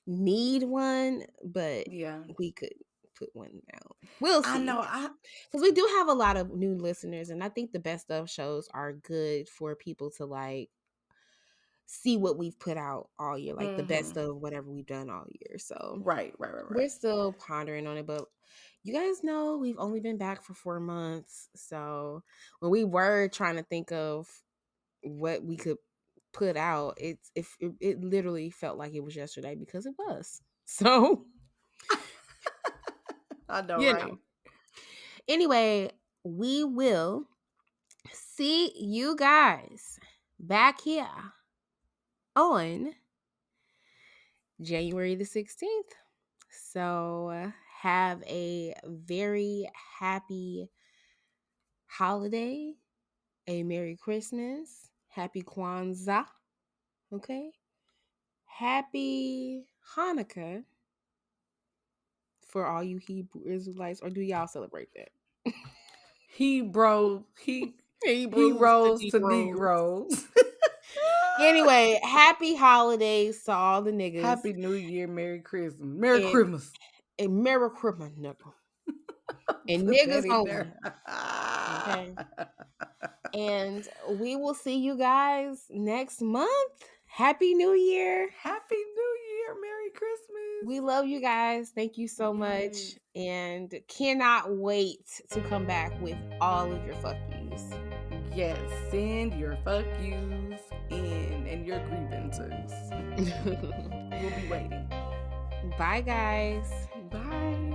need one, but Yeah. we could put one out. We'll I know. see. Because we do have a lot of new listeners, and I think the best of shows are good for people to like see what we've put out all year, like the best Mhm. of whatever we've done all year. So Right, right, right, we're right. still pondering on it, but you guys know we've only been back for 4 months. So when we were trying to think of what we could put out, it literally felt like it was yesterday because it was. So, I know, you right? know. Anyway, we will see you guys back here on January the 16th. So, have a very happy holiday, a Merry Christmas, Happy Kwanzaa, okay? Happy Hanukkah for all you Hebrew Israelites, or do y'all celebrate that? He Hebrews to rose to Negroes. Negroes. Anyway, happy holidays to all the niggas. Happy New Year, Merry Christmas. Merry And Christmas. a Merry Christmas, nigga. And Put that niggas in only. there. Okay. And we will see you guys next month. Happy New Year. Happy New Year, Merry Christmas. We love you guys. Thank you so Yes. much. And cannot wait to come back with all of your fuck yous. Yes, send your fuck yous in and your grievances. We'll be waiting. Bye, guys. Bye.